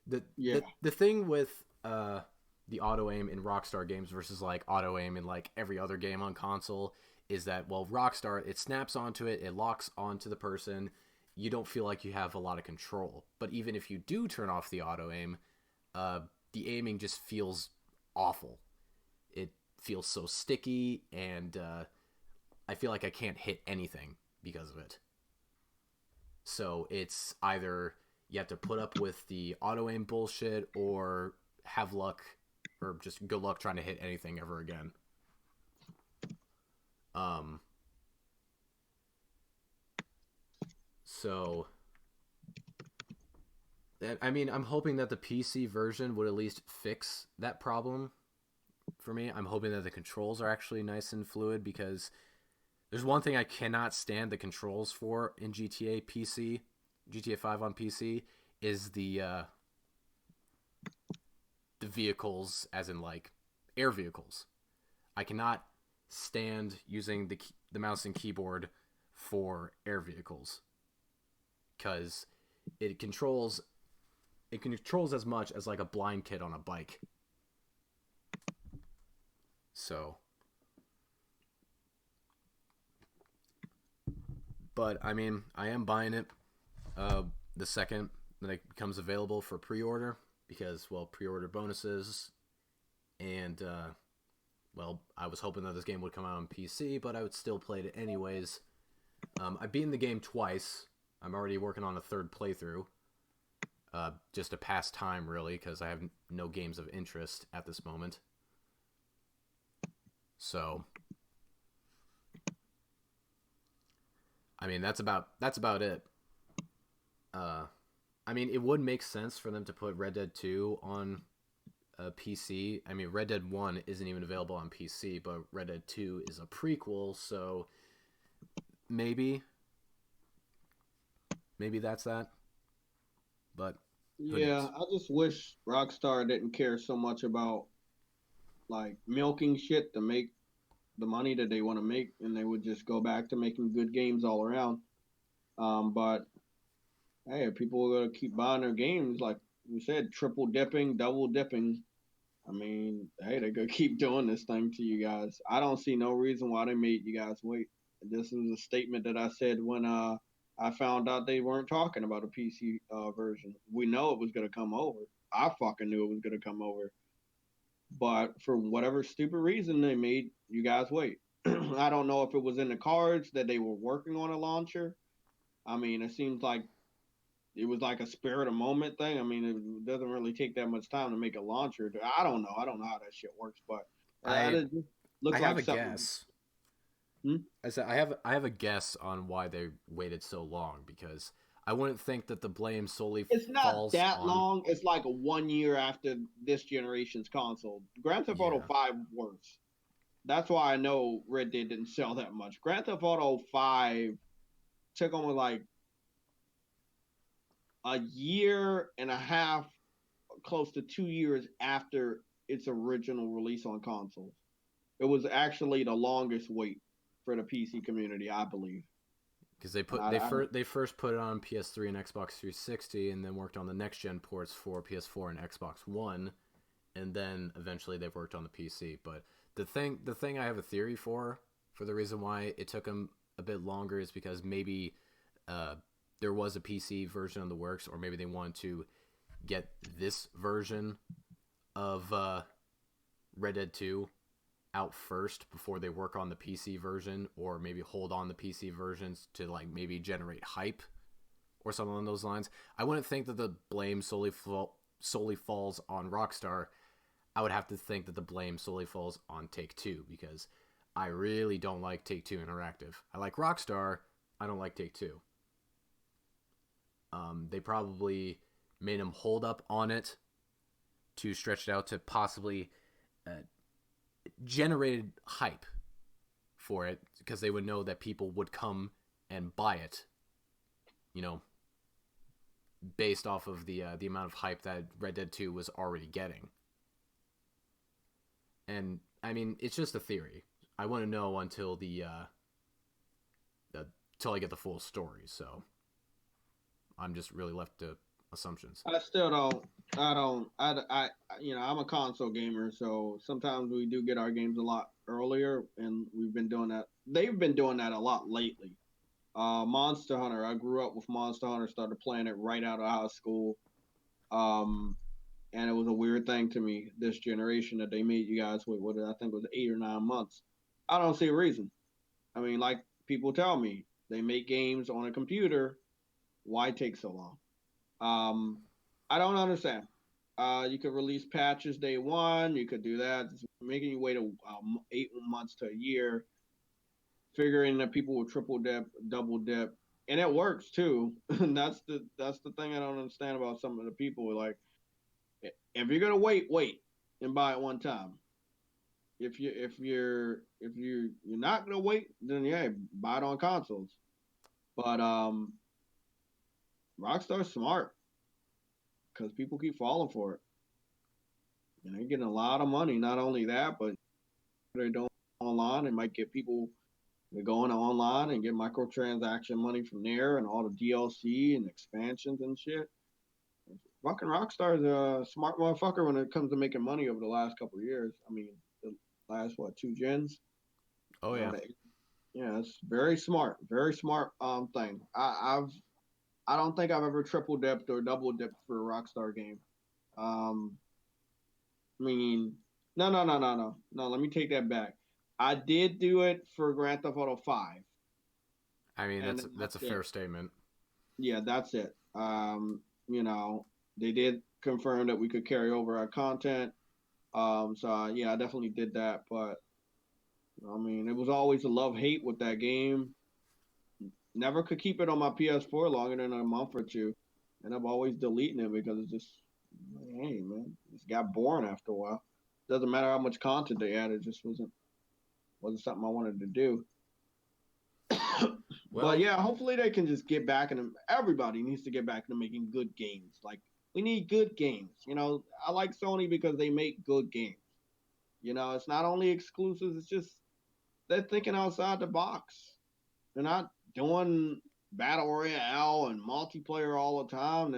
the yeah, the thing with the auto aim in Rockstar games versus like auto aim in like every other game on console is that, well, Rockstar, it snaps onto it, it locks onto the person. You don't feel like you have a lot of control. But even if you do turn off the auto aim, uh, the aiming just feels awful. It feels so sticky, and I feel like I can't hit anything because of it. So it's either you have to put up with the auto aim bullshit or have luck or just good luck trying to hit anything ever again. Um so I mean, I'm hoping that the PC version would at least fix that problem for me. I'm hoping that the controls are actually nice and fluid because there's one thing I cannot stand the controls for in GTA PC, GTA 5 on PC is the vehicles, as in like air vehicles. I cannot stand using the mouse and keyboard for air vehicles because it controls it controls as much as like a blind kid on a bike. So, but I mean, I am buying it the second that it becomes available for pre-order because, well, pre-order bonuses and well, I was hoping that this game would come out on PC, but I would still play it anyways. I've beaten the game twice. I'm already working on a third playthrough. Just to pass time, really, because I have no games of interest at this moment. So, I mean, that's about it. Uh, I mean, it would make sense for them to put Red Dead 2 on a PC. I mean, Red Dead 1 isn't even available on PC, but Red Dead 2 is a prequel, so maybe that's that. But who yeah. knows? I just wish Rockstar didn't care so much about like milking shit to make the money that they want to make, and they would just go back to making good games all around. But hey, if people are gonna keep buying their games, like you said, triple dipping, double dipping. I mean, hey, they're gonna keep doing this thing to you guys. I don't see no reason why they made you guys wait. This is a statement that I said when I found out they weren't talking about a PC version. We know it was gonna come over. I fucking knew it was gonna come over. But for whatever stupid reason, they made you guys wait. I don't know if it was in the cards that they were working on a launcher. I mean, it seems like it was like a spirit of moment thing. I mean, it doesn't really take that much time to make a launcher. I don't know. I don't know how that shit works, but I it just looks I have like a something. guess. Hmm? I said I have a guess on why they waited so long, because I wouldn't think that the blame solely It's not falls that on. long. It's like a 1 year after this generation's console. Grand Theft Auto Yeah, 5 worse. That's why I know Red Dead didn't sell that much. Grand Theft Auto 5 took almost like a year and a half, close to 2 years after its original release on consoles. It was actually the longest wait for the PC community, I believe. because And I they first put it on PS3 and Xbox 360, and then worked on the next gen ports for PS4 and Xbox One, and then eventually they worked on the PC. But the thing I have a theory for the reason why it took them a bit longer is because maybe uh, there was a PC version of the works, or maybe they wanted to get this version of Red Dead 2 out first before they work on the PC version, or maybe hold on the PC versions to like maybe generate hype or something along those lines. I wouldn't think that the blame solely falls on Rockstar. I would have to think that the blame solely falls on Take Two, because I really don't like Take Two Interactive. I like Rockstar. I don't like Take Two. They probably made him hold up on it to stretch it out to possibly uh, generated hype for it, because they would know that people would come and buy it, you know, based off of the amount of hype that Red Dead 2 was already getting. And I mean, it's just a theory. I want to know until until I get the full story. So I'm just really left to assumptions. I still don't. I don't. I'm a console gamer, so sometimes we do get our games a lot earlier, and we've been doing that. They've been doing that a lot lately. Monster Hunter. I grew up with Monster Hunter. Started playing it right out of high school. Um, and it was a weird thing to me. This generation that they made you guys wait. What I think was 8 or 9 months. I don't see a reason. I mean, like people tell me, they make games on a computer. Why take so long? Um, I don't understand. You could release patches day one. You could do that. It's making you wait 8 months to a year, figuring that people will triple dip, double dip, and it works too. And that's the thing I don't understand about some of the people. Like, if you're gonna wait, wait and buy it one time. If you're not gonna wait, then yeah, buy it on consoles. But Rockstar's smart because people keep falling for it, and they're getting a lot of money. Not only that, but they're doing online. They might get people to go into online and get microtransaction money from there, and all the DLC and expansions and shit. Fucking Rockstar's a smart motherfucker when it comes to making money over the last couple of years. I mean, the last what 2 gens? Oh yeah, Yeah, it's very smart thing. I don't think I've ever triple dipped or double dipped for a Rockstar game. Um, I mean, no. Let me take that back. I did do it for Grand Theft Auto 5, I mean and that's that's a it. fair statement. Yeah, that's it. You know, they did confirm that we could carry over our content. Yeah, I definitely did that. But I mean, it was always a love hate with that game. Never could keep it on my PS4 longer than a month or two, and I'm always deleting it because it's just, hey man, it got boring after a while. Doesn't matter how much content they added, it just wasn't something I wanted to do. But Well, yeah, hopefully they can just get back, and everybody needs to get back into making good games. Like, we need good games. I like Sony because they make good games. It's not only exclusives; it's just they're thinking outside the box. They're not doing battle royale and multiplayer all the time.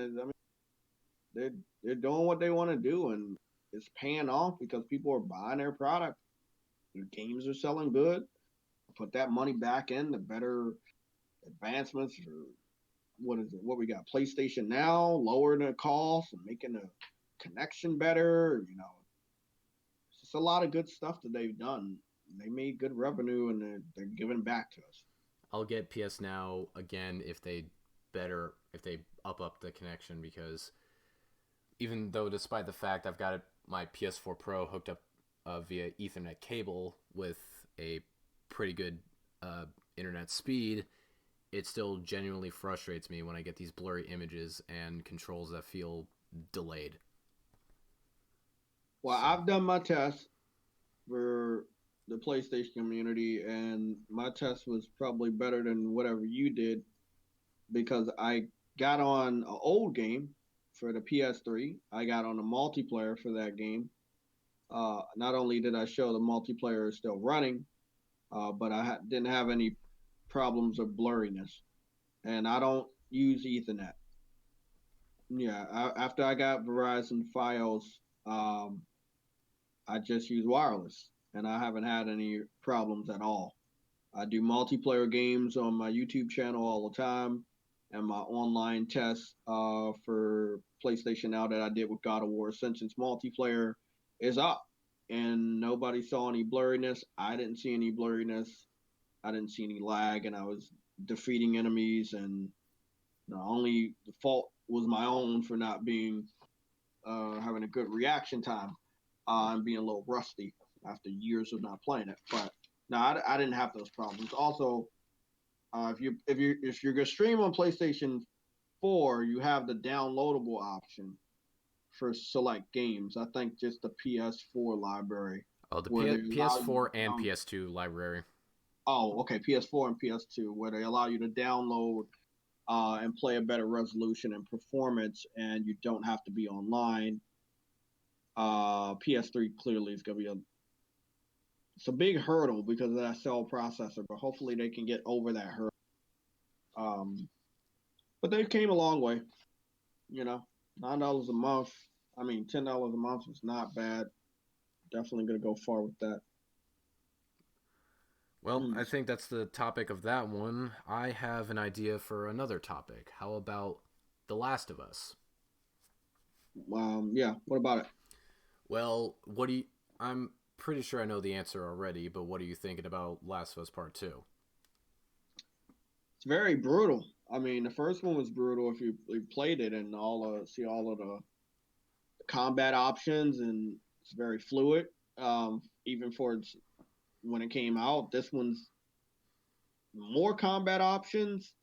They're they're doing what they want to do, and it's paying off because people are buying their product. Their games are selling good. Put that money back in the better advancements, or what is it? What we got? PlayStation Now, lowering the cost and making the connection better. It's just a lot of good stuff that they've done. They made good revenue, and they're giving back to us. I'll get PS Now again if they up the connection, because even though despite the fact I've got my PS4 Pro hooked up via Ethernet cable with a pretty good uh, internet speed, it still genuinely frustrates me when I get these blurry images and controls that feel delayed. Well, So, I've done my test for the PlayStation community, and my test was probably better than whatever you did because I got on an old game for the PS3. I got on a multiplayer for that game. Not only did I show the multiplayer is still running, but didn't have any problems of blurriness. And I don't use Ethernet. Yeah, after I got Verizon Fios, I just use wireless, and I haven't had any problems at all. I do multiplayer games on my YouTube channel all the time, and my online tests for PlayStation Now that I did with God of War Ascension's multiplayer is up, and nobody saw any blurriness. I didn't see any blurriness. I didn't see any lag, and I was defeating enemies, and only the fault was my own for not being having a good reaction time and being a little rusty after years of not playing it. But no, I didn't have those problems. Also, if you're gonna stream on PlayStation 4, you have the downloadable option for select games. I think just the PS4 library oh, the where they allow you PS4 to and down. PS2 library. Oh, okay, PS4 and PS2 where they allow you to download and play a better resolution and performance, and you don't have to be online. PS3 clearly is going to be it's a big hurdle because of that cell processor, but hopefully they can get over that hurdle. Um, but they came a long way, $9 a month. I mean, $10 a month is not bad. Definitely going to go far with that. Well, Hmm. I think that's the topic of that one. I have an idea for another topic. How about The Last of Us? Yeah. What about it? Well, I'm pretty sure I know the answer already, but what are you thinking about Last of Us Part 2? It's very brutal. I mean, the first one was brutal if you played it and see all of the combat options, and it's very fluid. Even for when it came out, this one's more combat options,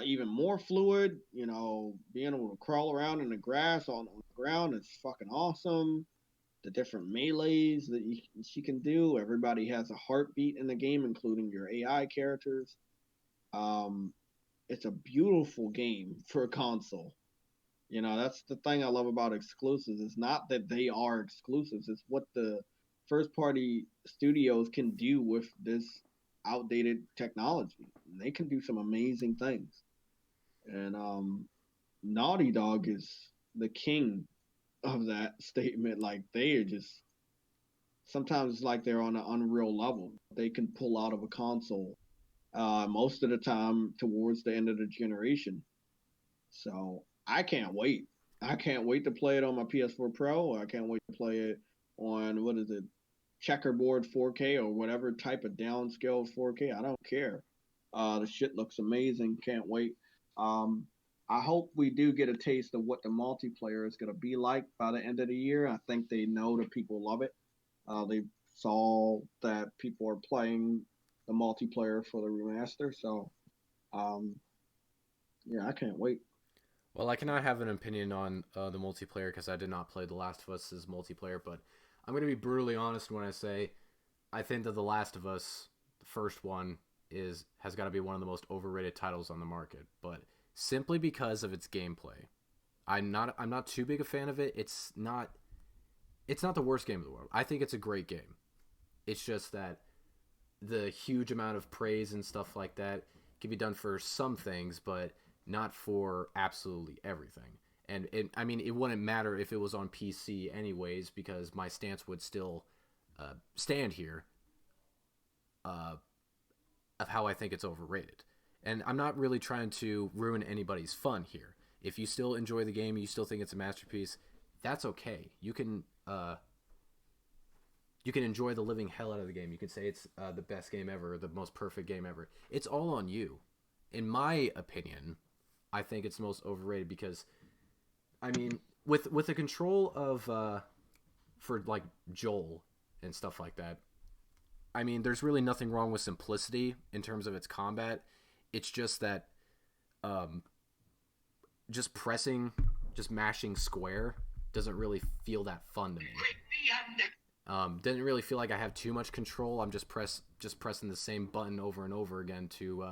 even more fluid. Being able to crawl around in the grass on the ground is fucking awesome. The different melees that she can do. Everybody has a heartbeat in the game, including your AI characters. Um, it's a beautiful game for a console. That's the thing I love about exclusives. It's not that they are exclusives, it's what the first party studios can do with this outdated technology. And they can do some amazing things. And Naughty Dog is the king of that statement. Like, they are just sometimes it's like they're on an unreal level. They can pull out of a console most of the time towards the end of the generation. So I can't wait. I can't wait to play it on my PS4 Pro. I can't wait to play it on what is it, checkerboard 4K or whatever type of downscaled 4K. I don't care. The shit looks amazing. Can't wait. Um, I hope we do get a taste of what the multiplayer is going to be like by the end of the year. I think they know that people love it. They saw that people are playing the multiplayer for the remaster. So, um, yeah, I can't wait. Well, I cannot have an opinion on the multiplayer because I did not play The Last of Us's multiplayer, but I'm going to be brutally honest when I say I think that The Last of Us, the first one, has got to be one of the most overrated titles on the market, but simply because of its gameplay. I'm not too big a fan of it. It's not the worst game in the world. I think it's a great game. It's just that the huge amount of praise and stuff like that can be done for some things, but not for absolutely everything. And I mean, it wouldn't matter if it was on PC anyways, because my stance would still stand here uh, of how I think it's overrated. And I'm not really trying to ruin anybody's fun here. If you still enjoy the game, you still think it's a masterpiece, that's okay. You can enjoy the living hell out of the game. You can say it's the best game ever, the most perfect game ever. It's all on you. In my opinion, I think it's the most overrated because, I mean, with the control of for like Joel and stuff like that, I mean, there's really nothing wrong with simplicity in terms of its combat. It's just that um, just pressing, just mashing square doesn't really feel that fun to me. Didn't really feel like I have too much control. I'm just pressing the same button over and over again to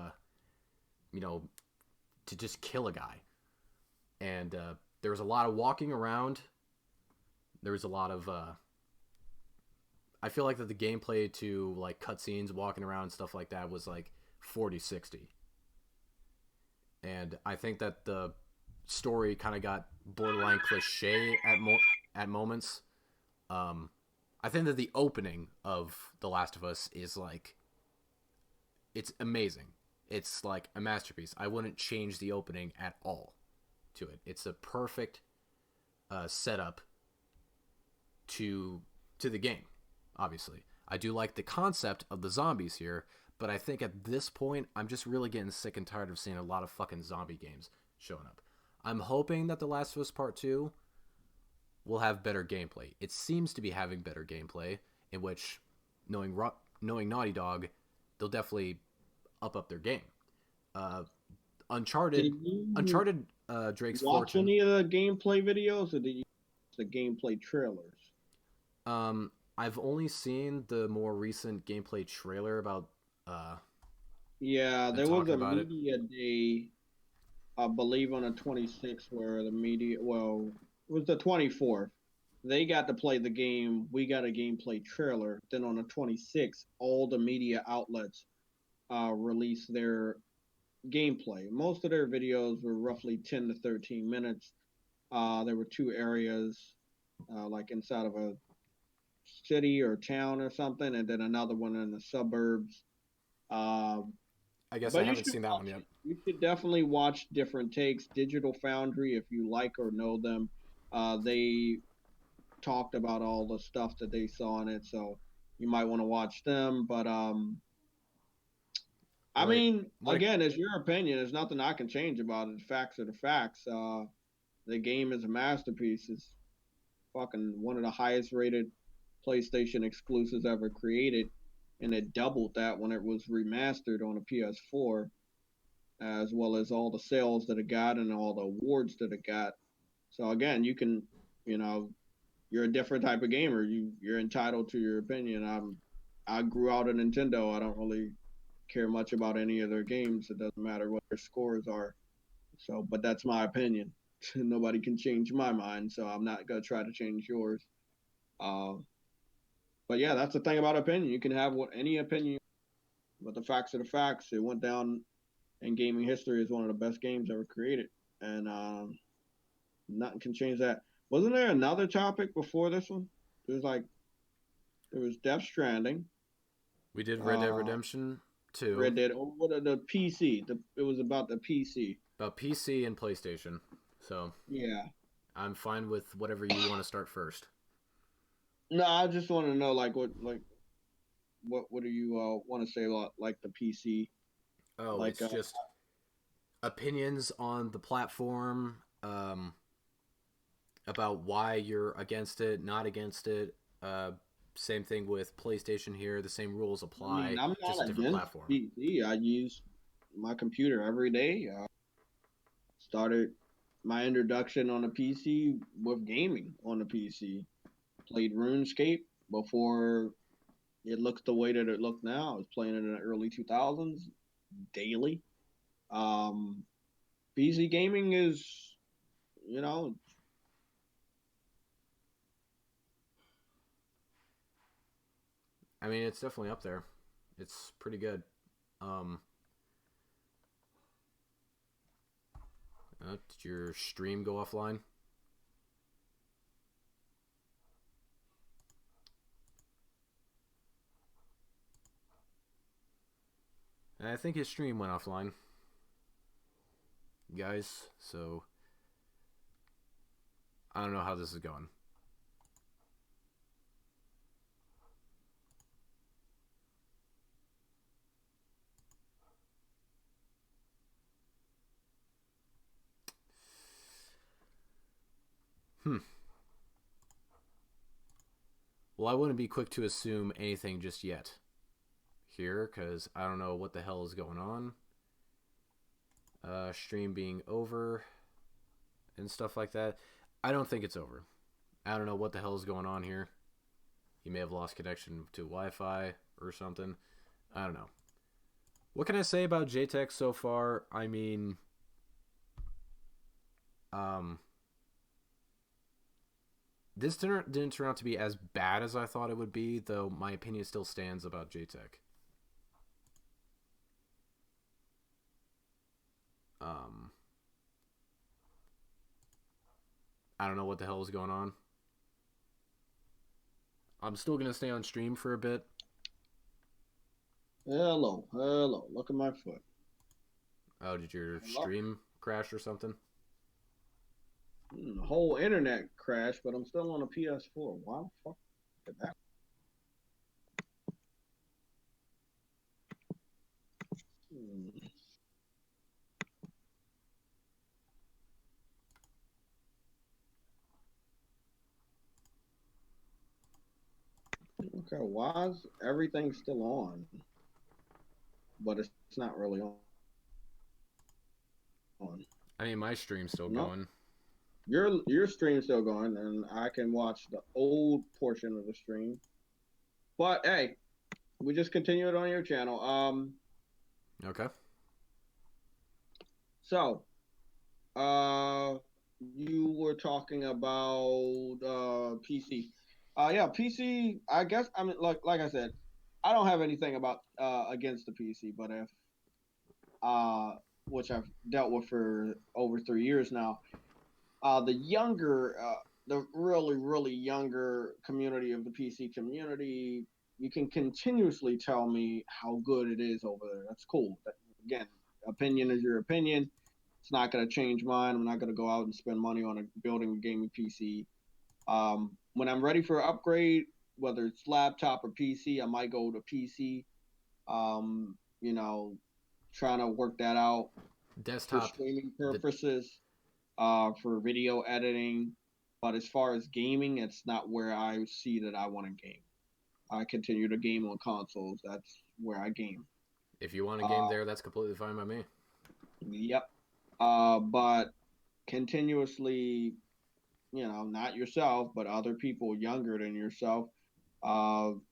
you know, to just kill a guy. And there was a lot of walking around. There was a lot of I feel like that the gameplay to like cutscenes, walking around and stuff like that was like 40-60. And I think that the story kind of got borderline cliche at moments. I think that the opening of The Last of Us is like, it's amazing. It's like a masterpiece. I wouldn't change the opening at all to it. It's a perfect setup to the game. Obviously, I do like the concept of the zombies here, but I think at this point, I'm just really getting sick and tired of seeing a lot of fucking zombie games showing up. I'm hoping that The Last of Us Part 2 will have better gameplay. It seems to be having better gameplay, in which, knowing Naughty Dog, they'll definitely up their game. Uh, Uncharted, Did you Uncharted, Drake's watch Fortune. any of the gameplay videos, or did you watch the gameplay trailers? I've only seen the more recent gameplay trailer about Yeah, and there was talking a about it. media day, I believe, on the 26th, where the media, well, it was the 24th. They got to play the game. We got a gameplay trailer. Then on the 26th, all the media outlets released their gameplay. Most of their videos were roughly 10 to 13 minutes. There were two areas, like inside of a city or town or something, and then another one in the suburbs. Um, I guess I but you haven't should seen that one watch yet. it. You should definitely watch different takes. Digital Foundry, if you like or know them, they talked about all the stuff that they saw in it, so you might want to watch them. But I Well, mean, what again, it's your opinion. There's nothing I can change about it. The facts are the facts. The game is a masterpiece. It's fucking one of the highest rated PlayStation exclusives ever created, and it doubled that when it was remastered on a PS4, as well as all the sales that it got and all the awards that it got. So again, you can, you know, you're a different type of gamer. You're entitled to your opinion. I grew out of Nintendo. I don't really care much about any of their games. It doesn't matter what their scores are. So, but that's my opinion. Nobody can change my mind, so I'm not gonna try to change yours. Uh, but yeah, that's the thing about opinion. You can have what any opinion, but the facts are the facts. It went down in gaming history as one of the best games ever created, and nothing can change that. Wasn't there another topic before this one? There was like there was Death Stranding, we did Red Dead uh, Redemption 2, Red Dead. Oh, what are the PC? It was about the PC. about PC and PlayStation. So Yeah. I'm fine with whatever you want to start first. No, I just want to know what do you want to say about like the PC? Oh, Like it's just opinions on the platform, about why you're against it, not against it. Same thing with PlayStation here. The same rules I mean, apply, I'm just a not different against platform. PC. I use my computer every day. Started my introduction on a PC with gaming on the PC. Played RuneScape before it looks the way that it looked now. I was playing it in the early 2000s daily. Um, PC gaming is, you know, I mean, it's definitely up there. It's pretty good. Um, did your stream go offline? And I think his stream went offline, guys. So I don't know how this is going. Hmm. Well, I wouldn't be quick to assume anything just yet. here because I don't know what the hell is going on. Stream being over and stuff like that. I don't think it's over. I don't know what the hell is going on here. He may have lost connection to Wi-Fi or something. I don't know. What can I say about JayTech so far? I mean, this didn't turn out to be as bad as I thought it would be, though my opinion still stands about JayTech. I don't know what the hell is going on. I'm still going to stay on stream for a bit. Hello. Look at my foot. Oh, did your stream crash or something? The whole internet crashed, but I'm still on a PS4. Why the fuck did that? Okay, why is everything still on? But it's not really on. I mean, my stream's still going. Your stream's still going, and I can watch the old portion of the stream. But hey, we just continue it on your channel. Okay. So, you were talking about PC. Yeah, PC. I guess I mean, like I said, I don't have anything about against the PC, but if which I've dealt with for over 3 years now, the younger, the really younger community of the PC community, you can continuously tell me how good it is over there. That's cool. Again, opinion is your opinion. It's not going to change mine. I'm not going to go out and spend money on building a gaming PC. When I'm ready for an upgrade, whether it's laptop or PC, I might go to PC. You know, trying to work that out Desktop for streaming purposes, for video editing. But as far as gaming, it's not where I see that I want to game. I continue to game on consoles. That's where I game. If you want to game there, that's completely fine by me. Yep. But continuously, not yourself, but other people younger than yourself,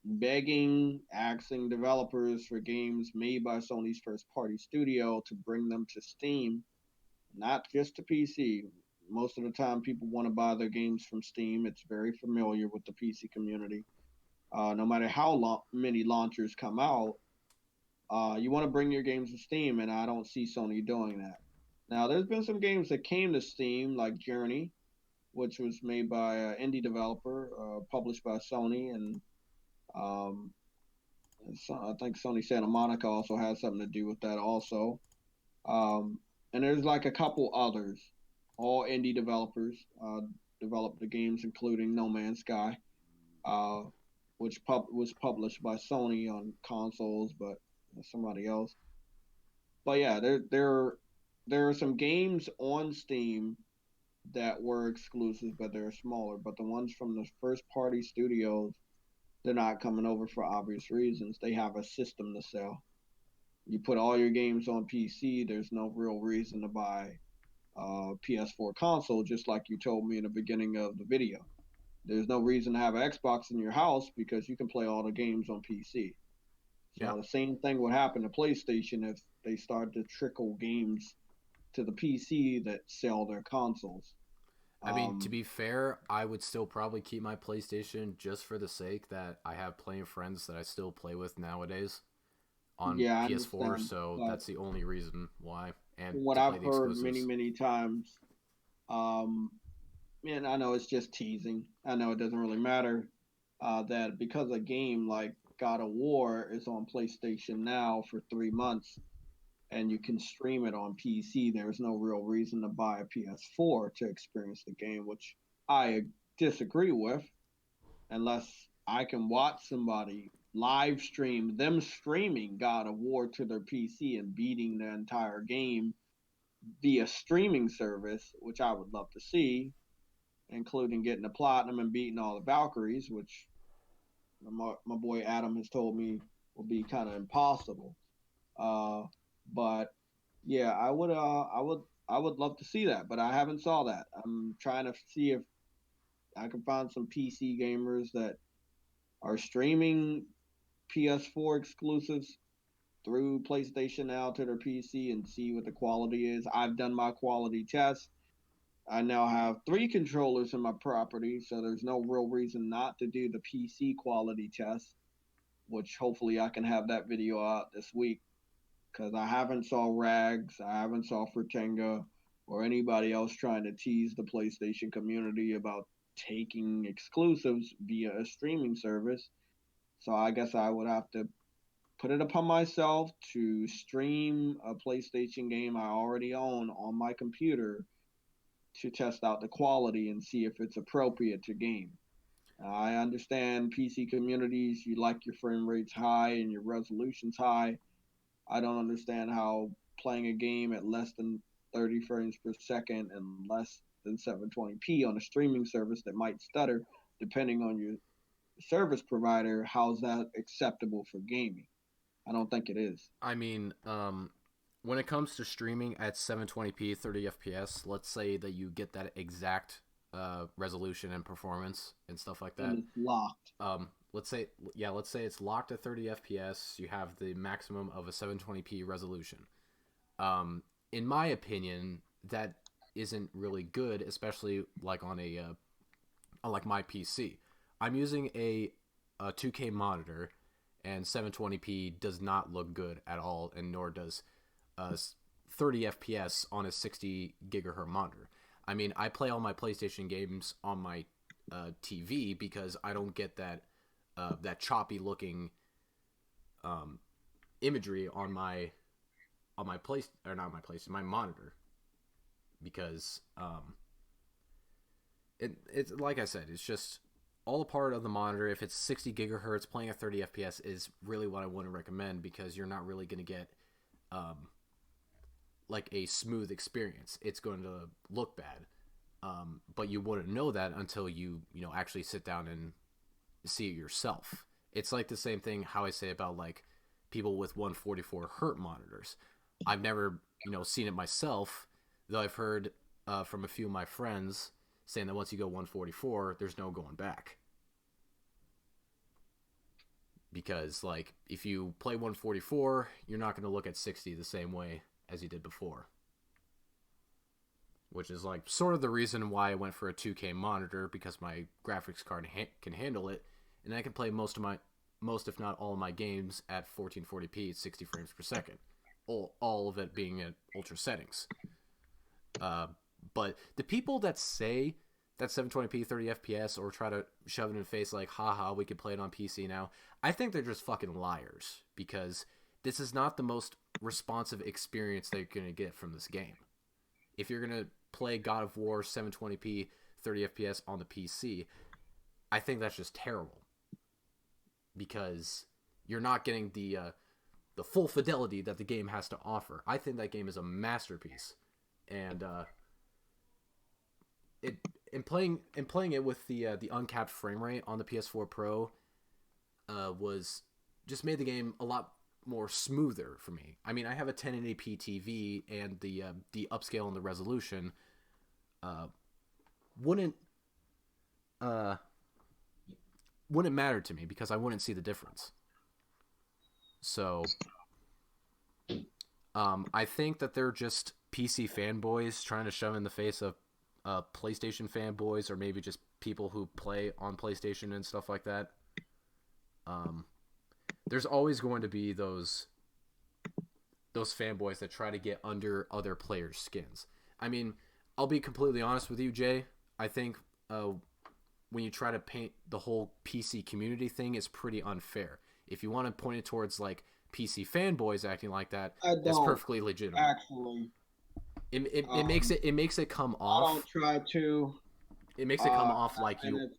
begging, asking developers for games made by Sony's first party studio to bring them to Steam, not just to PC. Most of the time, people want to buy their games from Steam. It's very familiar with the PC community. No matter how many launchers come out, you want to bring your games to Steam, and I don't see Sony doing that. Now, there's been some games that came to Steam, like Journey, which was made by an indie developer, published by Sony, and I think Sony Santa Monica also has something to do with that also. And there's like a couple others, all indie developers, developed the games, including No Man's Sky, which was published by Sony on consoles, but somebody else. But yeah, there are some games on Steam that were exclusive, but they're smaller. But the ones from the first party studios, they're not coming over for obvious reasons. They have a system to sell. You put all your games on PC, there's no real reason to buy a PS4 console, just like you told me in the beginning of the video. There's no reason to have an Xbox in your house because you can play all the games on PC. So Yeah. the same thing would happen to PlayStation if they start to trickle games to the PC that sell their consoles. I mean, to be fair, I would still probably keep my PlayStation just for the sake that I have plenty of friends that I still play with nowadays on PS4, so that's the only reason why. And what I've heard many times, and I know it's just teasing. I know it doesn't really matter, that because a game like God of War is on PlayStation now for 3 months, and you can stream it on PC, there's no real reason to buy a PS4 to experience the game, which I disagree with, unless I can watch somebody live stream them streaming God of War to their PC and beating the entire game via streaming service, which I would love to see, including getting the platinum and beating all the Valkyries, which my boy Adam has told me will be kind of impossible. Uh, but yeah, I would love to see that, but I haven't saw that. I'm trying to see if I can find some PC gamers that are streaming PS4 exclusives through PlayStation Now to their PC and see what the quality is. I've done my quality test. I now have three controllers in my property, so there's no real reason not to do the PC quality test, which hopefully I can have that video out this week because I haven't saw Rags, I haven't saw Furtenga, or anybody else trying to tease the PlayStation community about taking exclusives via a streaming service. So I guess I would have to put it upon myself to stream a PlayStation game I already own on my computer to test out the quality and see if it's appropriate to game. I understand PC communities, you like your frame rates high and your resolutions high. I don't understand how playing a game at less than 30 frames per second and less than 720p on a streaming service that might stutter depending on your service provider, how's that acceptable for gaming? I don't think it is. I mean, when it comes to streaming at 720p 30 FPS, let's say that you get that exact resolution and performance and stuff like that. And it's locked. Let's say it's locked at 30 FPS. You have the maximum of a 720p resolution. In my opinion, that isn't really good, especially like on on like my PC. I'm using a 2K monitor, and 720p does not look good at all, and nor does 30 FPS on a 60 gigahertz monitor. I mean, I play all my PlayStation games on my TV because I don't get that choppy looking imagery on my place, or not my place, my monitor, because it's like I said, it's just all a part of the monitor. If it's 60 gigahertz, playing at 30 FPS is really what I want to recommend, because you're not really going to get like a smooth experience. It's going to look bad, but you wouldn't know that until you actually sit down and see it yourself. It's like the same thing how I say about like people with 144 hertz monitors. I've never seen it myself, though I've heard from a few of my friends saying that once you go 144, there's no going back. Because like if you play 144, you're not going to look at 60 the same way as you did before. Which is like sort of the reason why I went for a 2K monitor, because my graphics card can handle it, and I can play most if not all of my games at 1440p at 60 frames per second. All of it being at ultra settings. But the people that say that 720p 30 FPS or try to shove it in the face like, haha, we can play it on PC now, I think they're just fucking liars, because this is not the most responsive experience that you're going to get from this game. If you're going to play God of War 720p 30 FPS on the PC, I think that's just terrible, because you're not getting the full fidelity that the game has to offer. I think that game is a masterpiece, and playing it with the uncapped frame rate on the PS4 Pro was just made the game a lot more smoother for me. I mean, I have a 1080p TV, and the upscale and the resolution wouldn't matter to me, because I wouldn't see the difference. So I think that they're just PC fanboys trying to shove in the face of PlayStation fanboys, or maybe just people who play on PlayStation and stuff like that. There's always going to be those fanboys that try to get under other players' skins. I mean, I'll be completely honest with you, Jay. I think when you try to paint the whole PC community thing, is pretty unfair. If you want to point it towards like PC fanboys acting like that, that's perfectly legitimate. Actually, it makes it come off. I don't try to. It makes it come off like you.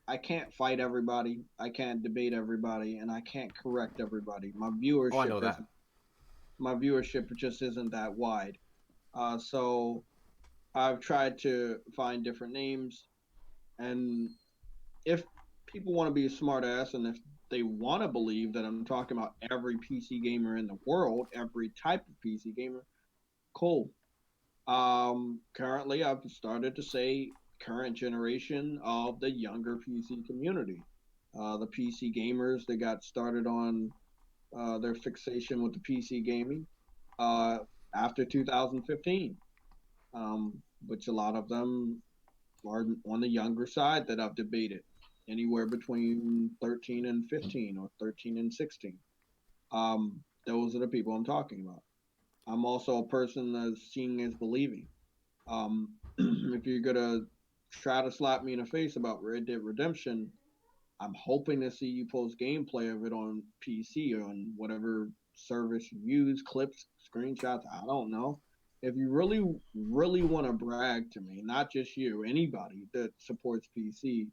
I can't fight everybody. I can't debate everybody, and I can't correct everybody. My viewership. Oh, I know that. My viewership just isn't that wide. So I've tried to find different names, and if people want to be a smart ass, and if they want to believe that I'm talking about every PC gamer in the world, every type of PC gamer. Cool. Currently, I've started to say current generation of the younger PC community. The PC gamers that got started on their fixation with the PC gaming uh, after 2015, which a lot of them are on the younger side that I've debated, anywhere between 13 and 15 or 13 and 16. Those are the people I'm talking about. I'm also a person that's seeing is believing. If you're gonna try to slap me in the face about Red Dead Redemption, I'm hoping to see you post gameplay of it on PC or on whatever service you use, clips, screenshots. I don't know. If you really, really want to brag to me, not just you, anybody that supports PC,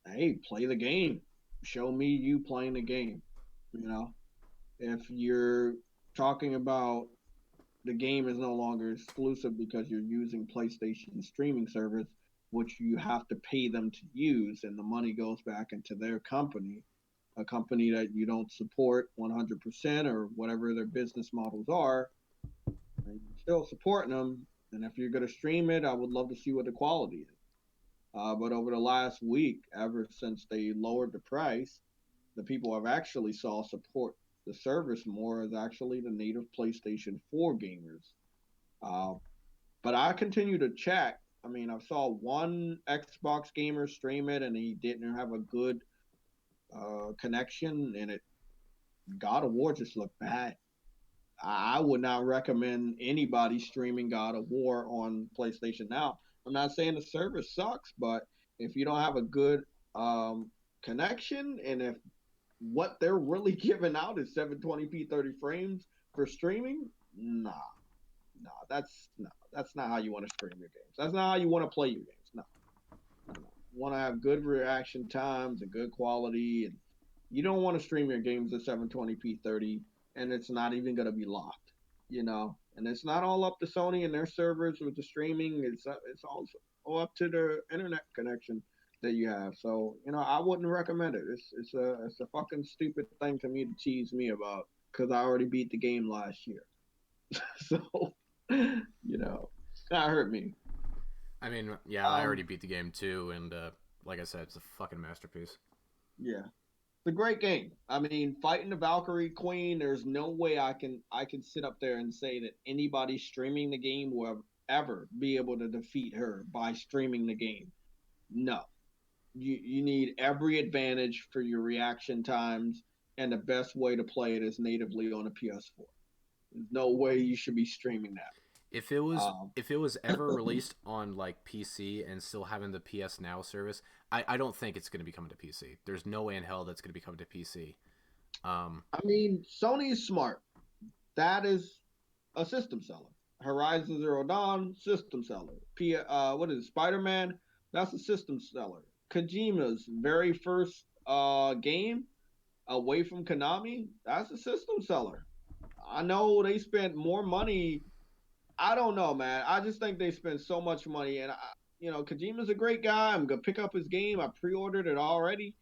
hey, play the game. Show me you playing the game. You know, if you're talking about the game is no longer exclusive because you're using PlayStation streaming service, which you have to pay them to use, and the money goes back into their company, a company that you don't support 100% or whatever their business models are, and you're still supporting them. And if you're going to stream it, I would love to see what the quality is. But over the last week, ever since they lowered the price, the people I've actually saw support the service more is actually the native PlayStation 4 gamers. Uh, but I continue to check. I mean, I saw one Xbox gamer stream it, and he didn't have a good connection, and it God of War just looked bad. I would not recommend anybody streaming God of War on PlayStation now. I'm not saying the service sucks, but if you don't have a good connection, and if what they're really giving out is 720p 30 frames for streaming, nah, that's not how you want to stream your games. That's not how you want to play your games. No, no, no. You want to have good reaction times and good quality, and you don't want to stream your games at 720p 30, and it's not even going to be locked, you know. And it's not all up to Sony and their servers with the streaming. It's also all up to the internet connection that you have. So I wouldn't recommend it. It's a fucking stupid thing to me to tease me about because I already beat the game last year. So that hurt me. I mean, yeah, I already Um, beat the game too, and like I said, it's a fucking masterpiece. yeah, it's a great game. I mean, fighting the Valkyrie Queen. There's no way I can sit up there and say that anybody streaming the game will ever be able to defeat her by streaming the game. No, you need every advantage for your reaction times, and the best way to play it is natively on a PS4. There's no way you should be streaming that. If it was Um, if it was ever released on like PC and still having the PS Now service, I don't think it's going to be coming to PC. There's no way in hell that's going to be coming to PC. Um, I mean, Sony is smart. That is a system seller. Horizon Zero Dawn, system seller. What is it, Spider-Man? That's a system seller. Kojima's very first game away from Konami, that's a system seller. I know they spent more money. I don't know, man. I just think they spent so much money, and Kojima's a great guy. I'm gonna pick up his game. I pre-ordered it already,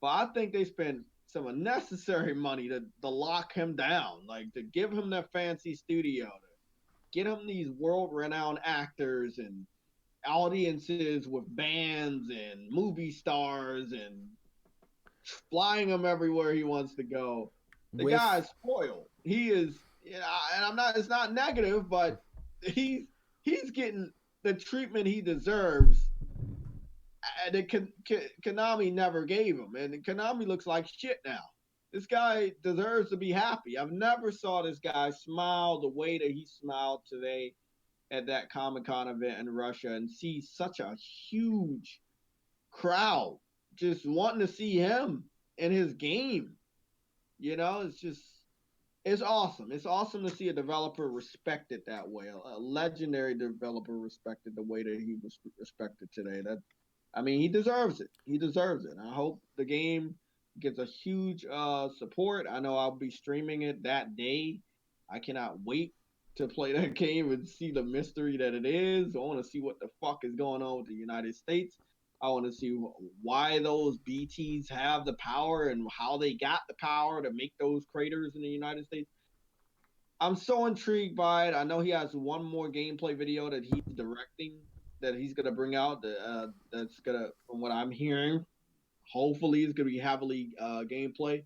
but I think they spent some unnecessary money to lock him down, like to give him that fancy studio, to get him these world-renowned actors and audiences with bands and movie stars and flying him everywhere he wants to go. The with guy's spoiled. He is, and I'm not. It's not negative, but he's he's getting the treatment he deserves. That Konami never gave him, and Konami looks like shit now. This guy deserves to be happy. I've never saw this guy smile the way that he smiled today at that Comic Con event in Russia, and see such a huge crowd just wanting to see him and his game. It's awesome. It's awesome to see a developer respected that way. A legendary developer respected the way that he was respected today. I mean, he deserves it. He deserves it. I hope the game gets a huge support. I know I'll be streaming it that day. I cannot wait to play that game and see the mystery that it is. I want to see what the fuck is going on with the United States. I want to see why those BTs have the power and how they got the power to make those craters in the United States. I'm so intrigued by it. I know he has one more gameplay video that he's directing that he's gonna bring out. That's gonna, from what I'm hearing, hopefully it's gonna be heavily gameplay.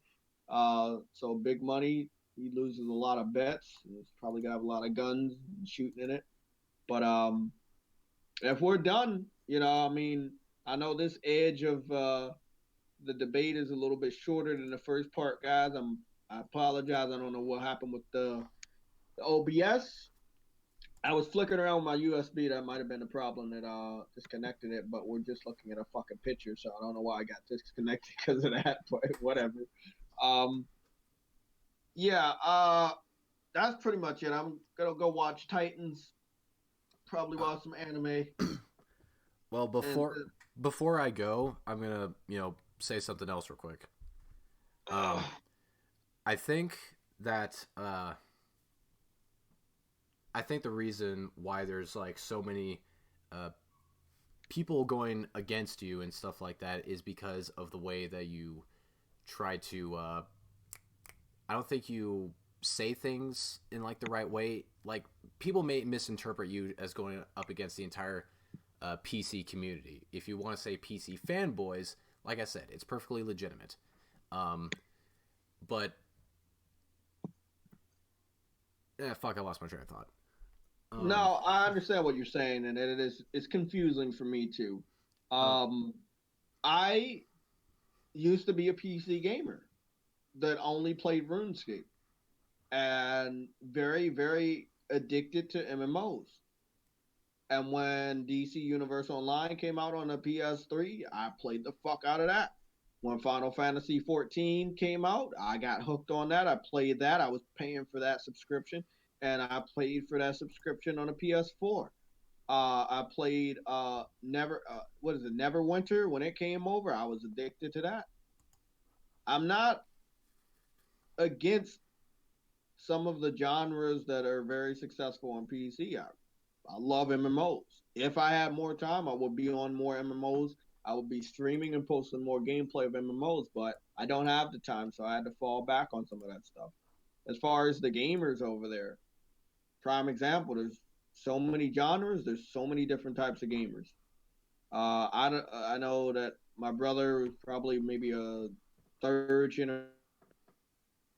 So big money. He loses a lot of bets. He's probably gonna have a lot of guns and shooting in it. But if we're done, I mean, I know this edge of the debate is a little bit shorter than the first part, guys. I apologize. I don't know what happened with the OBS. I was flickering around with my USB. That might have been the problem that disconnected it. But we're just looking at a fucking picture, so I don't know why I got disconnected because of that. But whatever. Um, yeah. That's pretty much it. I'm gonna go watch Titans. Probably watch some anime. Well, And before I go, I'm gonna say something else real quick. uh, I think that I think the reason why there's like so many uh, people going against you and stuff like that is because of the way that you try to. I don't think you say things in like the right way. Like people may misinterpret you as going up against the entire PC community. If you want to say PC fanboys, like I said, it's perfectly legitimate. Um, but fuck, I lost my train of thought. Um, no, I understand what you're saying, and it's confusing for me too. uh, Um, I used to be a PC gamer that only played RuneScape and very, very addicted to MMOs. And when DC Universe Online came out on the PS3, I played the fuck out of that. When Final Fantasy 14 came out, I got hooked on that. I played that. I was paying for that subscription, and I played for that subscription on a PS4. I played what is it, Neverwinter when it came over. I was addicted to that. I'm not against some of the genres that are very successful on PC. I love MMOs. If I had more time, I would be on more MMOs. I would be streaming and posting more gameplay of MMOs, but I don't have the time, so I had to fall back on some of that stuff. As far as the gamers over there, prime example, there's so many genres, there's so many different types of gamers. I know that my brother was probably maybe a third generation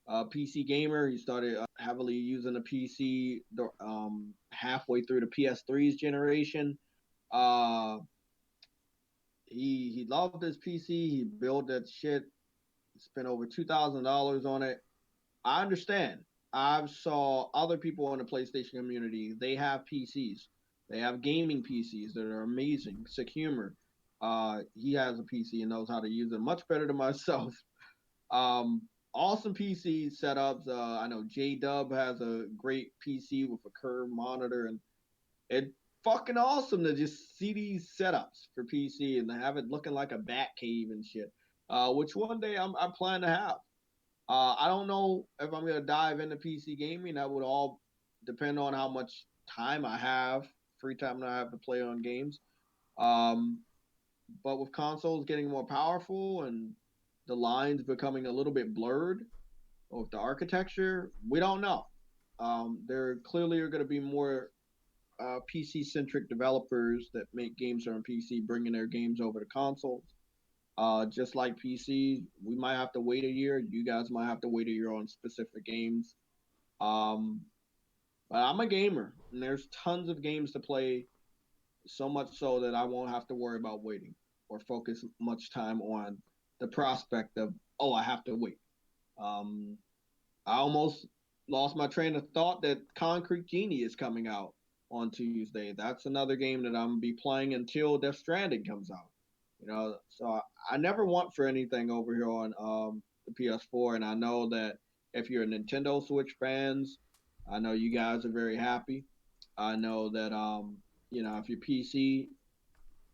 PC gamer. He started heavily using the PC halfway through the PS3's generation. Uh, he loved his PC. He built that shit. He spent over $2,000 on it. I understand. I've saw other people in the PlayStation community. They have PCs. They have gaming PCs that are amazing. Sick humor. He has a PC and knows how to use it much better than myself. Um, awesome PC setups. I know J Dub has a great PC with a curved monitor, and it fucking awesome to just see these setups for PC and have it looking like a bat cave and shit. Which one day I plan to have. I don't know if I'm gonna dive into PC gaming. That would all depend on how much time I have, free time that I have to play on games. Um, but with consoles getting more powerful and the lines becoming a little bit blurred with the architecture, we don't know. There clearly are going to be more PC centric developers that make games on PC, bringing their games over to consoles. Just like PC, we might have to wait a year. You guys might have to wait a year on specific games. Um, but I'm a gamer, and there's tons of games to play. So much so that I won't have to worry about waiting or focus much time on the prospect of, oh, I have to wait. Um, I almost lost my train of thought that Concrete Genie is coming out on Tuesday. That's another game that I'm gonna be playing until Death Stranding comes out. So I never want for anything over here on the PS4, and I know that if you're Nintendo Switch fans, I know you guys are very happy. I know that if you're PC,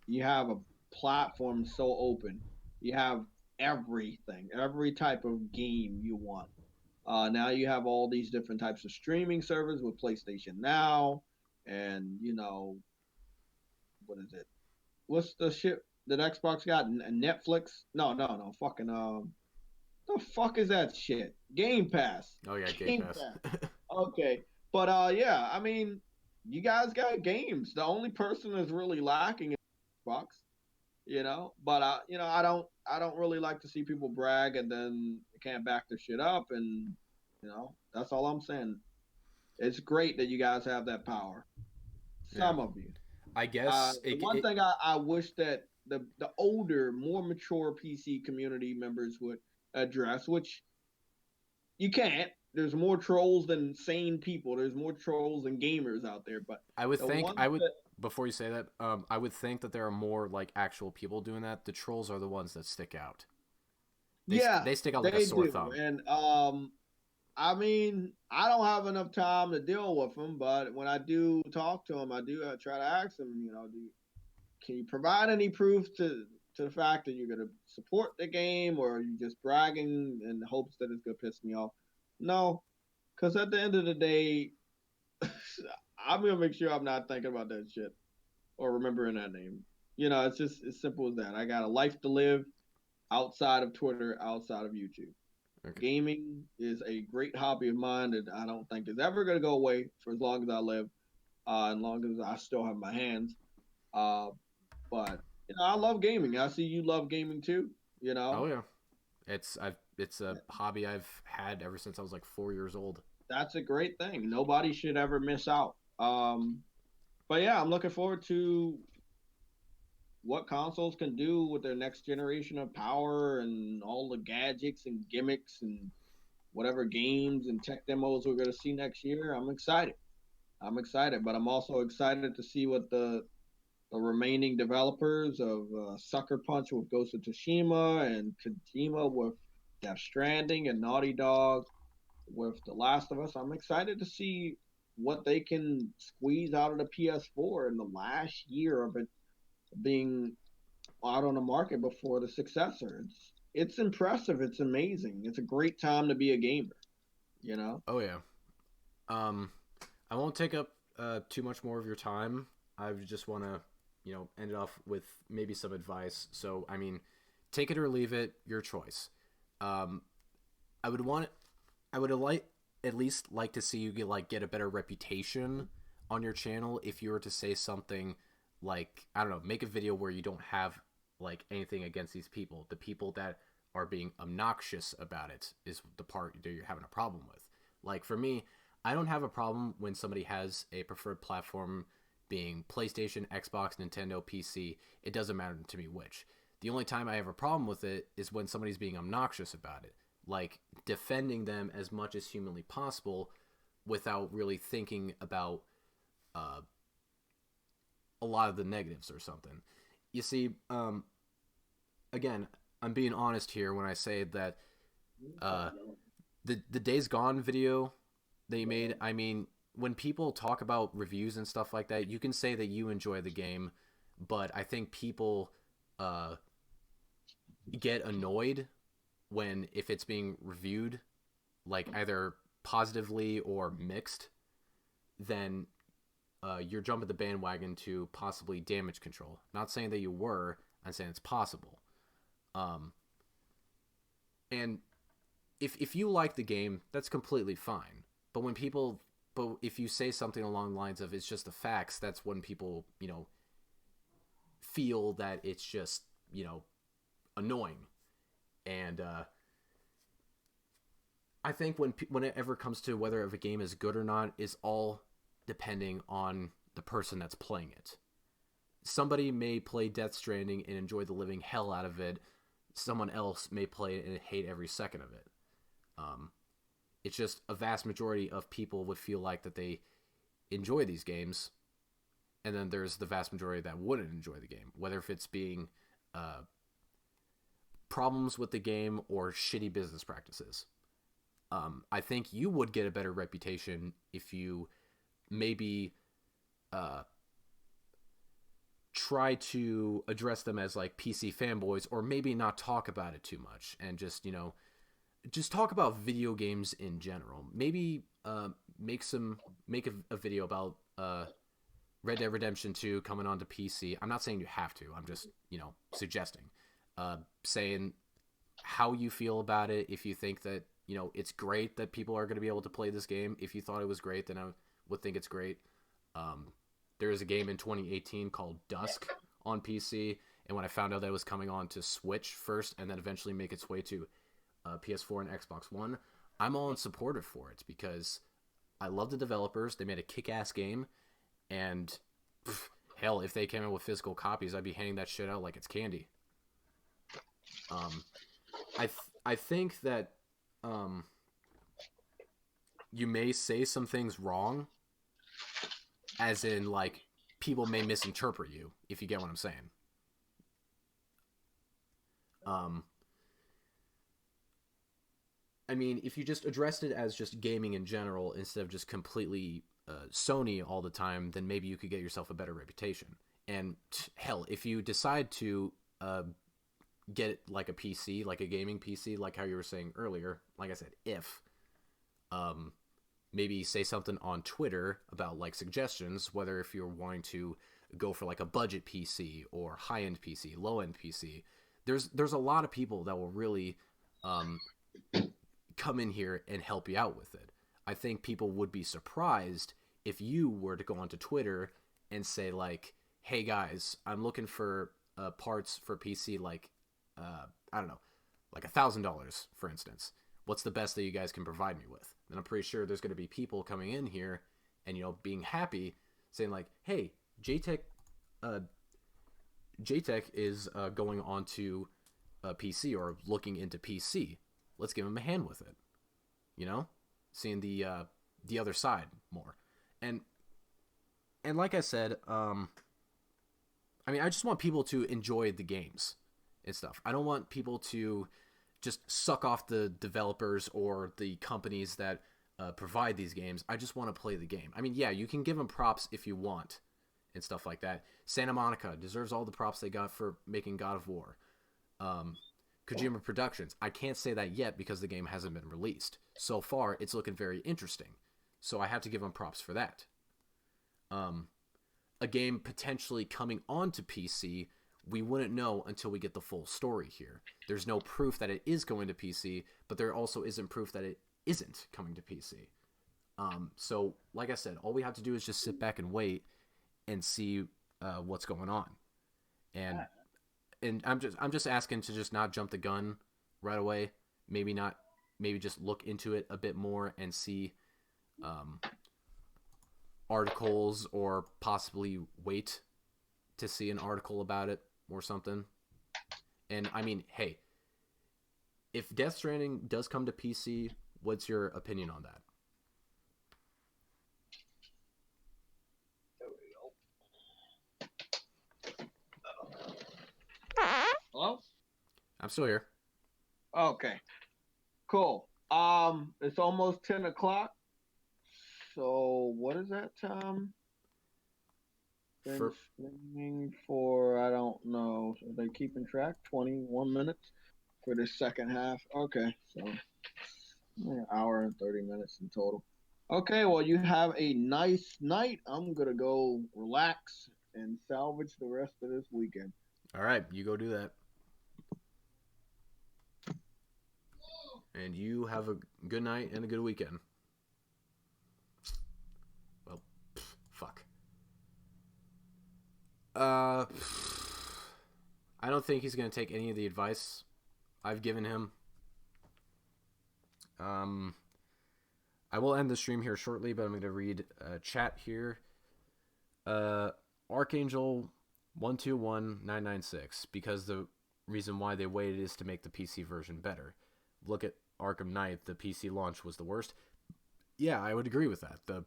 you have a platform so open. You have everything, every type of game you want. Now you have all these different types of streaming servers with PlayStation Now, and what is it? What's the shit? that Xbox got? Netflix? No, no, no. Fucking the fuck is that shit? Game Pass. Oh yeah, Game Game Pass. Pass. Okay, but yeah, I mean, you guys got games. The only person that's really lacking is Xbox. But I don't really like to see people brag and then they can't back their shit up, and that's all I'm saying. It's great that you guys have that power. Yeah, Some of you. I guess The one thing I wish that the older, more mature PC community members would address, which you can't. There's more trolls than sane people. There's more trolls than gamers out there. But I would the think ones that before you say that, I would think that there are more like actual people doing that. The trolls are the ones that stick out. yeah, They stick out like a they sore do. thumb. And I mean, I don't have enough time to deal with them, but when I do talk to them, I do try to ask them, can you provide any proof to the fact that you're going to support the game, or are you just bragging in the hopes that it's going to piss me off? No, because at the end of the day, I'm going to make sure I'm not thinking about that shit or remembering that name. It's just as simple as that. I got a life to live outside of Twitter, outside of YouTube. Okay. Gaming is a great hobby of mine that I don't think is ever going to go away for as long as I live, as long as I still have my hands. Uh, but I love gaming. I see you love gaming too. Oh yeah, it's a hobby I've had ever since I was like 4 years old. That's a great thing. Nobody should ever miss out. But yeah, I'm looking forward to what consoles can do with their next generation of power and all the gadgets and gimmicks and whatever games and tech demos we're going to see next year. I'm excited. But I'm also excited to see what the remaining developers of Sucker Punch with Ghost of Tsushima and Kojima with Death Stranding and Naughty Dog with The Last of Us. I'm excited to see what they can squeeze out of the PS4 in the last year of it being out on the market before the successor. It's impressive. It's amazing. It's a great time to be a gamer. You know. Oh yeah. Um, I won't take up too much more of your time. I just want to, end it off with maybe some advice. So, I mean, take it or leave it, your choice. Um, I would want, I would like at least like to see you get a better reputation on your channel if you were to say something like, I don't know, make a video where you don't have like anything against these people. The people that are being obnoxious about it is the part that you're having a problem with. Like for me, I don't have a problem when somebody has a preferred platform being PlayStation, Xbox, Nintendo, PC. It doesn't matter to me which. The only time I have a problem with it is when somebody's being obnoxious about it, like defending them as much as humanly possible without really thinking about uh, a lot of the negatives or something. You see, again, I'm being honest here when I say that uh, the Days Gone video they made. I mean, when people talk about reviews and stuff like that, you can say that you enjoy the game, but I think people uh, get annoyed when if it's being reviewed like either positively or mixed, then you're jumping the bandwagon to possibly damage control. Not saying that you were, I'm saying it's possible. Um, and if you like the game, that's completely fine. But if you say something along the lines of it's just the facts, that's when people feel that it's just annoying. And I think when it ever comes to whether if a game is good or not is all depending on the person that's playing it. Somebody may play Death Stranding and enjoy the living hell out of it. Someone else may play it and hate every second of it. It's just a vast majority of people would feel like that they enjoy these games, and then there's the vast majority that wouldn't enjoy the game, whether if it's being problems with the game or shitty business practices. I think you would get a better reputation if you maybe try to address them as like PC fanboys, or maybe not talk about it too much and just talk about video games in general. Maybe make a video about Red Dead Redemption 2 coming onto PC. I'm not saying you have to. I'm just, suggesting. Saying how you feel about it. If you think that, it's great that people are going to be able to play this game. If you thought it was great, then I would think it's great. There is a game in 2018 called Dusk on PC. And when I found out that it was coming on to Switch first and then eventually make its way to PS4 and Xbox One, I'm all in supportive for it because I love the developers. They made a kick-ass game. And hell, if they came out with physical copies, I'd be handing that shit out like it's candy. I think that you may say some things wrong, as in like people may misinterpret you, if you get what I'm saying. I mean, if you just addressed it as just gaming in general instead of just completely Sony all the time, then maybe you could get yourself a better reputation. And hell, if you decide to get like a PC, like a gaming PC, like how you were saying earlier, like I said, if maybe say something on Twitter about like suggestions, whether if you're wanting to go for like a budget PC or high-end PC, low-end PC, there's a lot of people that will really come in here and help you out with it. I think people would be surprised if you were to go onto Twitter and say like, hey guys, I'm looking for parts for PC like, I don't know, like $1,000 for instance. What's the best that you guys can provide me with? And I'm pretty sure there's going to be people coming in here and, being happy saying like, hey, JayTech is going on to PC or looking into PC. Let's give him a hand with it. Seeing the other side more. And like I said, I mean, I just want people to enjoy the games and stuff. I don't want people to just suck off the developers or the companies that provide these games. I just want to play the game. I mean, yeah, you can give them props if you want and stuff like that. Santa Monica deserves all the props they got for making God of War. Kojima Productions, I can't say that yet because the game hasn't been released. So far, it's looking very interesting. So I have to give them props for that. A game potentially coming onto PC, we wouldn't know until we get the full story here. There's no proof that it is going to PC, but there also isn't proof that it isn't coming to PC. So, like I said, all we have to do is just sit back and wait and see what's going on. And I'm just asking to just not jump the gun right away. Maybe just look into it a bit more and see articles or possibly wait to see an article about it or something. And I mean, hey, if Death Stranding does come to PC, what's your opinion on that? Hello? I'm still here. Okay. Cool. It's almost 10 o'clock. So what is that time? Been streaming for, I don't know. Are they keeping track? 21 minutes for the second half. Okay. So an hour and 30 minutes in total. Okay. Well, you have a nice night. I'm going to go relax and salvage the rest of this weekend. All right. You go do that. And you have a good night and a good weekend. Well, fuck. I don't think he's going to take any of the advice I've given him. I will end the stream here shortly, but I'm going to read chat here. Archangel 121996, because the reason why they waited is to make the PC version better. Look at Arkham Knight, the PC launch was the worst. Yeah, I would agree with that. The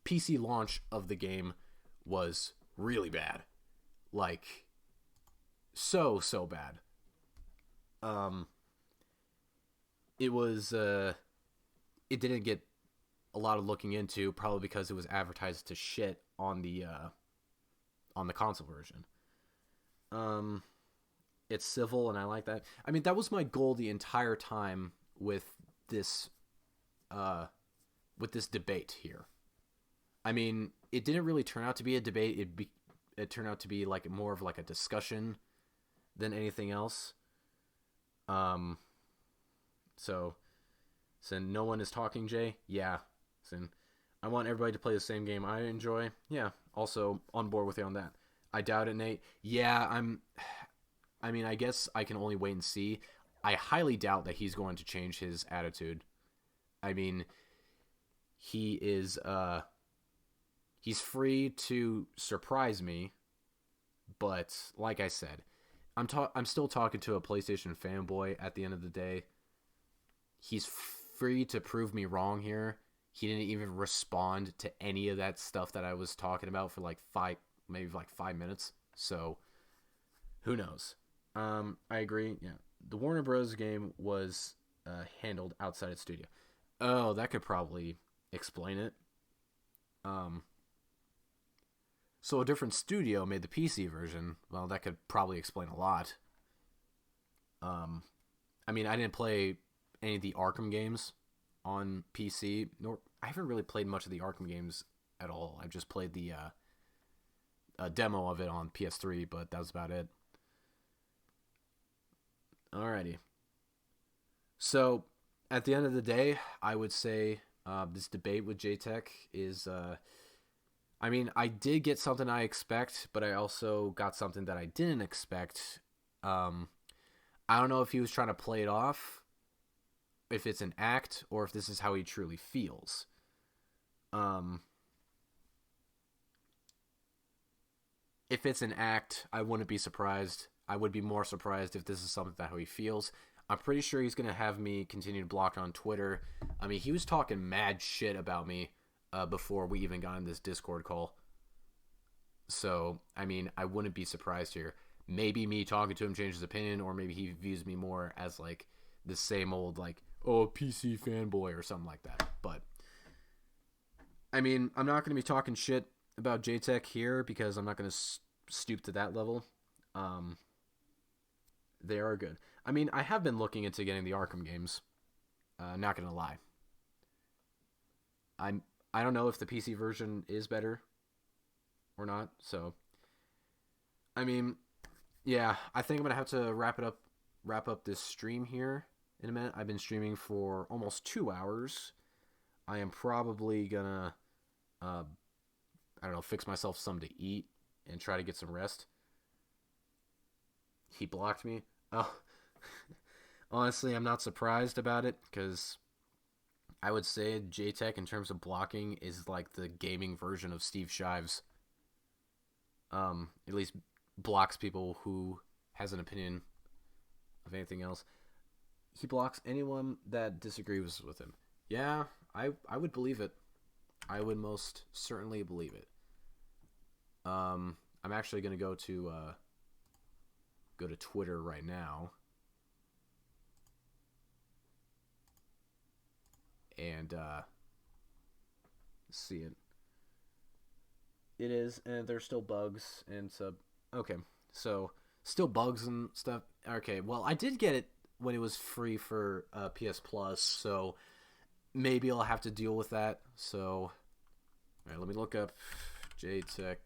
PC launch of the game was really bad. Like, so bad. It was, it didn't get a lot of looking into, probably because it was advertised to shit on the console version. It's civil, and I like that. I mean, that was my goal the entire time with this debate here. I mean, it didn't really turn out to be a debate. It turned out to be like more of like a discussion than anything else. So no one is talking, Jay. Yeah. I want everybody to play the same game I enjoy. Yeah. Also on board with you on that. I doubt it, Nate. Yeah, I mean, I guess I can only wait and see. I highly doubt that he's going to change his attitude. I mean, he is he's free to surprise me, but like I said, I'm still talking to a PlayStation fanboy at the end of the day. He's free to prove me wrong here. He didn't even respond to any of that stuff that I was talking about for like 5 minutes. So who knows? I agree. Yeah, the Warner Bros. Game was handled outside its studio. Oh, that could probably explain it. So a different studio made the PC version. Well, that could probably explain a lot. I mean, I didn't play any of the Arkham games on PC, nor I haven't really played much of the Arkham games at all. I've just played the a demo of it on PS3, but that was about it. Alrighty. So, at the end of the day, I would say this debate with JayTech is, I mean, I did get something I expect, but I also got something that I didn't expect. I don't know if he was trying to play it off, if it's an act, or if this is how he truly feels. If it's an act, I wouldn't be surprised. I would be more surprised if this is something that how he feels. I'm pretty sure he's going to have me continue to block on Twitter. I mean, he was talking mad shit about me before we even got in this Discord call. So, I mean, I wouldn't be surprised here. Maybe me talking to him changed his opinion, or maybe he views me more as, like, the same old, like, oh, PC fanboy or something like that. But, I mean, I'm not going to be talking shit about JayTech here because I'm not going to stoop to that level. They are good. I mean, I have been looking into getting the Arkham games. Not gonna lie. I don't know if the PC version is better or not. So, I mean, yeah, I think I'm gonna have to wrap up this stream here in a minute. I've been streaming for almost 2 hours. I am probably gonna, I don't know, fix myself something to eat and try to get some rest. He blocked me. Oh, honestly, I'm not surprised about it because I would say JayTech in terms of blocking is like the gaming version of Steve Shives. At least blocks people who has an opinion of anything else. He blocks anyone that disagrees with him. Yeah, I would believe it. I would most certainly believe it. I'm actually gonna go to Twitter right now and see it. It is, and there's still bugs and so okay, so still bugs and stuff. Okay, well I did get it when it was free for PS Plus, so maybe I'll have to deal with that. So, all right, let me look up JayTech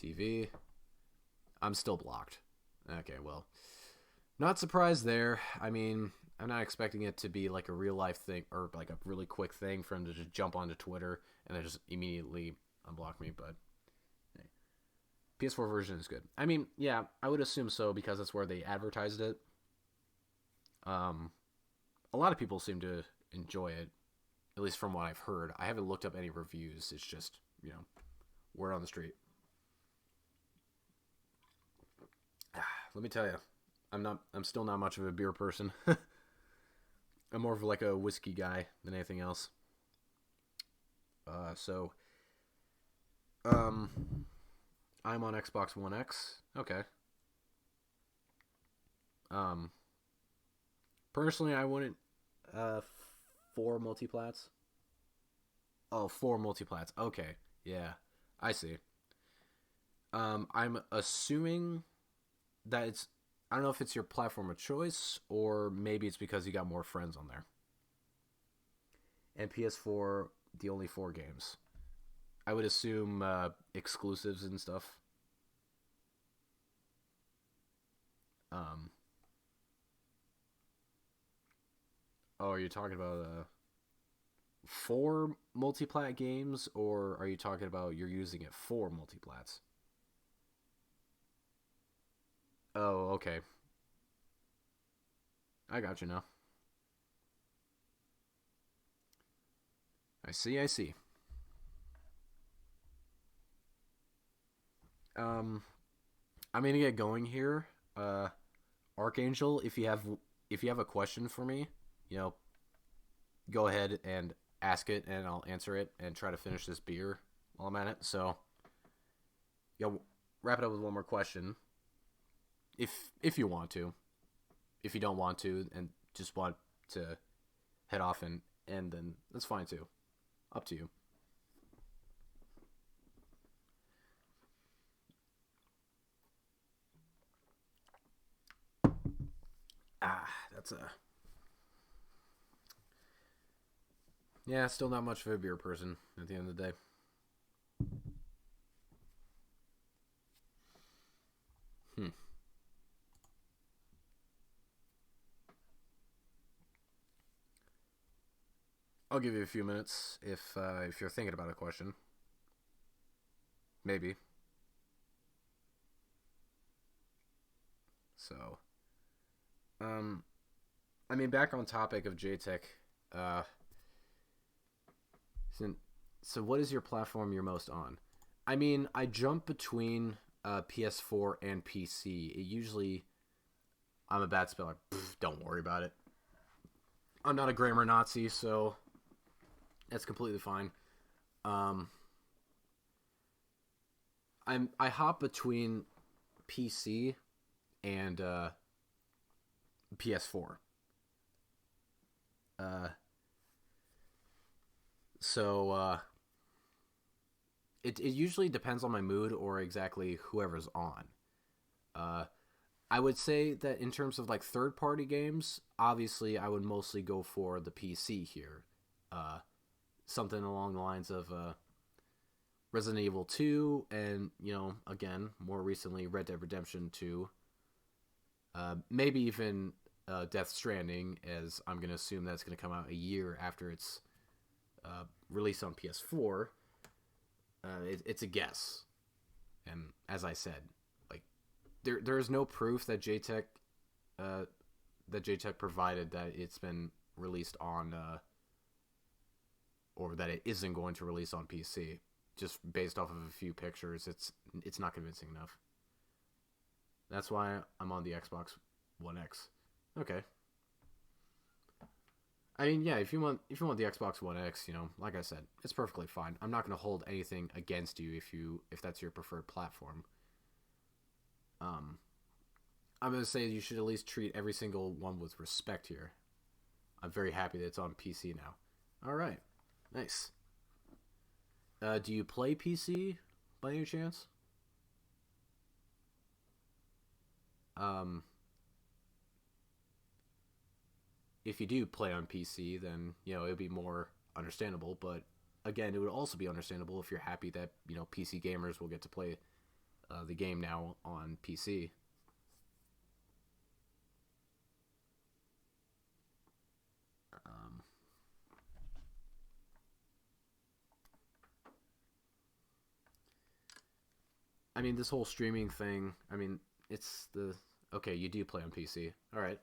TV. I'm still blocked. Okay, well, not surprised there. I mean, I'm not expecting it to be like a real life thing or like a really quick thing for him to just jump onto Twitter and then just immediately unblock me, but hey. PS4 version is good. I mean, yeah, I would assume so because that's where they advertised it. A lot of people seem to enjoy it, at least from what I've heard. I haven't looked up any reviews. It's just, word on the street. Let me tell you, I'm still not much of a beer person. I'm more of like a whiskey guy than anything else. I'm on Xbox One X. Okay. Personally, I wouldn't, 4 multiplats. Oh, 4 multiplats. Okay. Yeah. I see. I'm assuming that it's, I don't know if it's your platform of choice or maybe it's because you got more friends on there. And PS4, the only 4 games. I would assume exclusives and stuff. Um, oh, are you talking about for multiplat games, or are you talking about you're using it for multiplats? Oh, okay. I got you now. I see. I see. Um, I'm gonna get going here. Archangel, if you have a question for me, you know, go ahead and ask it, and I'll answer it and try to finish this beer while I'm at it. So, yeah, wrap it up with one more question, if you want to. If you don't want to, and just want to head off and end, then that's fine too. Up to you. Ah, that's a yeah. Still not much of a beer person at the end of the day. Hmm. I'll give you a few minutes if you're thinking about a question. Maybe. So, um, I mean, back on topic of JTech, uh, so, so what is your platform you're most on? I mean, I jump between PS4 and PC. It usually, I'm a bad speller. Pff, don't worry about it. I'm not a grammar Nazi, so that's completely fine. Um, I hop between PC and PS4. Uh, so it usually depends on my mood or exactly whoever's on. Uh, I would say that in terms of like third party games, obviously I would mostly go for the PC here. Uh, Something along the lines of Resident Evil 2, and again, more recently, Red Dead Redemption 2. Maybe even Death Stranding, as I'm going to assume that's going to come out a year after its release on PS4. It's a guess, and as I said, like there is no proof that uh, JayTech provided that it's been released on or that it isn't going to release on PC. Just based off of a few pictures, it's not convincing enough. That's why I'm on the Xbox One X. Okay. I mean, yeah, if you want the Xbox One X, like I said, it's perfectly fine. I'm not going to hold anything against you if that's your preferred platform. Um, I'm going to say you should at least treat every single one with respect here. I'm very happy that it's on PC now. All right, nice. Do you play PC by any chance? Um, if you do play on PC, then it would be more understandable. But again, it would also be understandable if you're happy that PC gamers will get to play the game now on PC. Um, I mean, this whole streaming thing. I mean, it's the okay. You do play on PC, all right,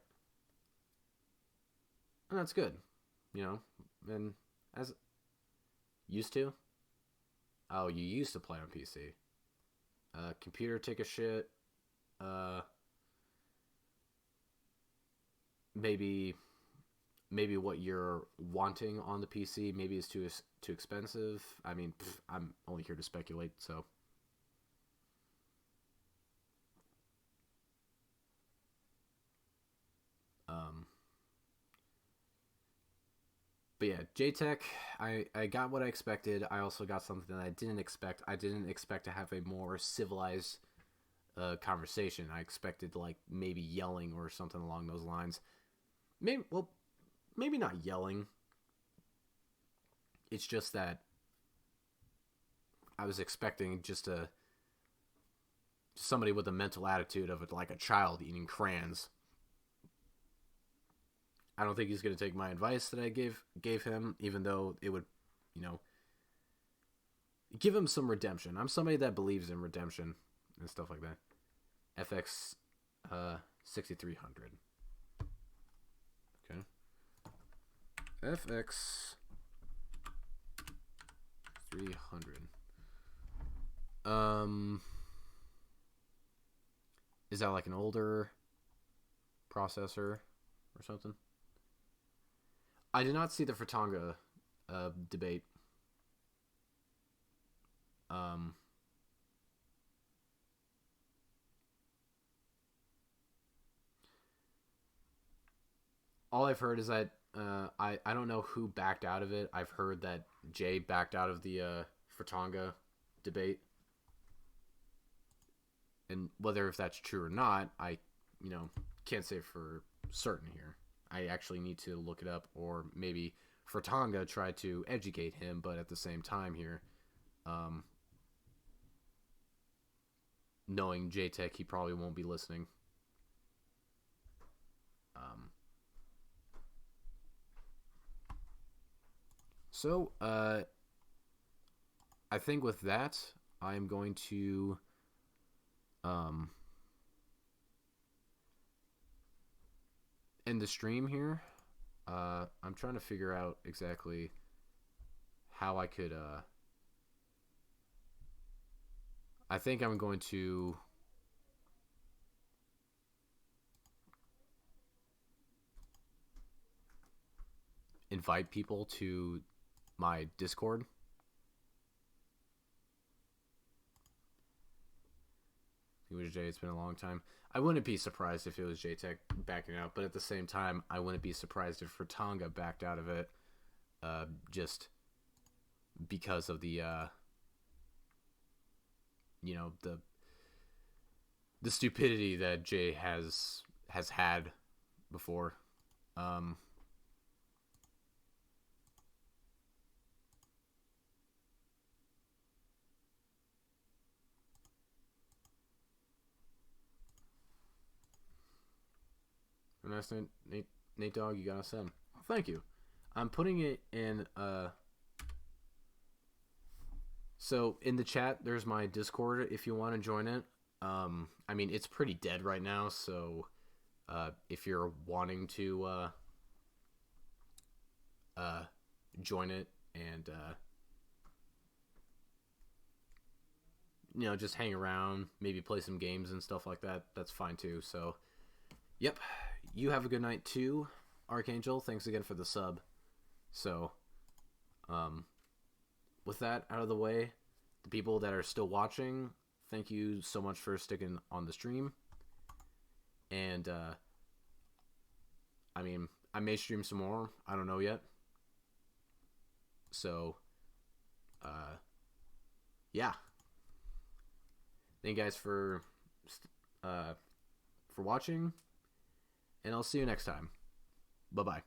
and that's good. You know, and as used to. Oh, you used to play on PC. Computer take a shit. Uh, maybe maybe what you're wanting on the PC maybe is too expensive. I mean, I'm only here to speculate. So, um, but yeah, JTech, I got what I expected. I also got something that I didn't expect. I didn't expect to have a more civilized conversation. I expected like maybe yelling or something along those lines. Maybe not yelling. It's just that I was expecting just somebody with a mental attitude of like a child eating crayons. I don't think he's going to take my advice that I gave him, even though it would, you know, give him some redemption. I'm somebody that believes in redemption and stuff like that. FX 6300. Okay. FX 300. Is that like an older processor or something? I did not see the Fratanga debate. All I've heard is that I don't know who backed out of it. I've heard that Jay backed out of the Fratanga debate. And whether if that's true or not, I, can't say for certain here. I actually need to look it up, or maybe Fratanga tried to educate him, but at the same time here, knowing JayTech, he probably won't be listening. So, I think with that, I'm going to end the stream here. I'm trying to figure out exactly how I could I think I'm going to invite people to my Discord. It was Jay. It's been a long time. I wouldn't be surprised if it was JayTech backing out, but at the same time, I wouldn't be surprised if Fratanga backed out of it, just because of the, the stupidity that Jay has had before. Nice, Nate Dogg, you got us in. Oh, thank you. I'm putting it in. So in the chat, there's my Discord if you want to join it. I mean, it's pretty dead right now, so if you're wanting to join it and just hang around, maybe play some games and stuff like that, that's fine too. So, yep. You have a good night too, Archangel. Thanks again for the sub. So, with that out of the way, the people that are still watching, thank you so much for sticking on the stream. And, I mean, I may stream some more. I don't know yet. So, yeah. Thank you guys for watching. And I'll see you next time. Bye-bye.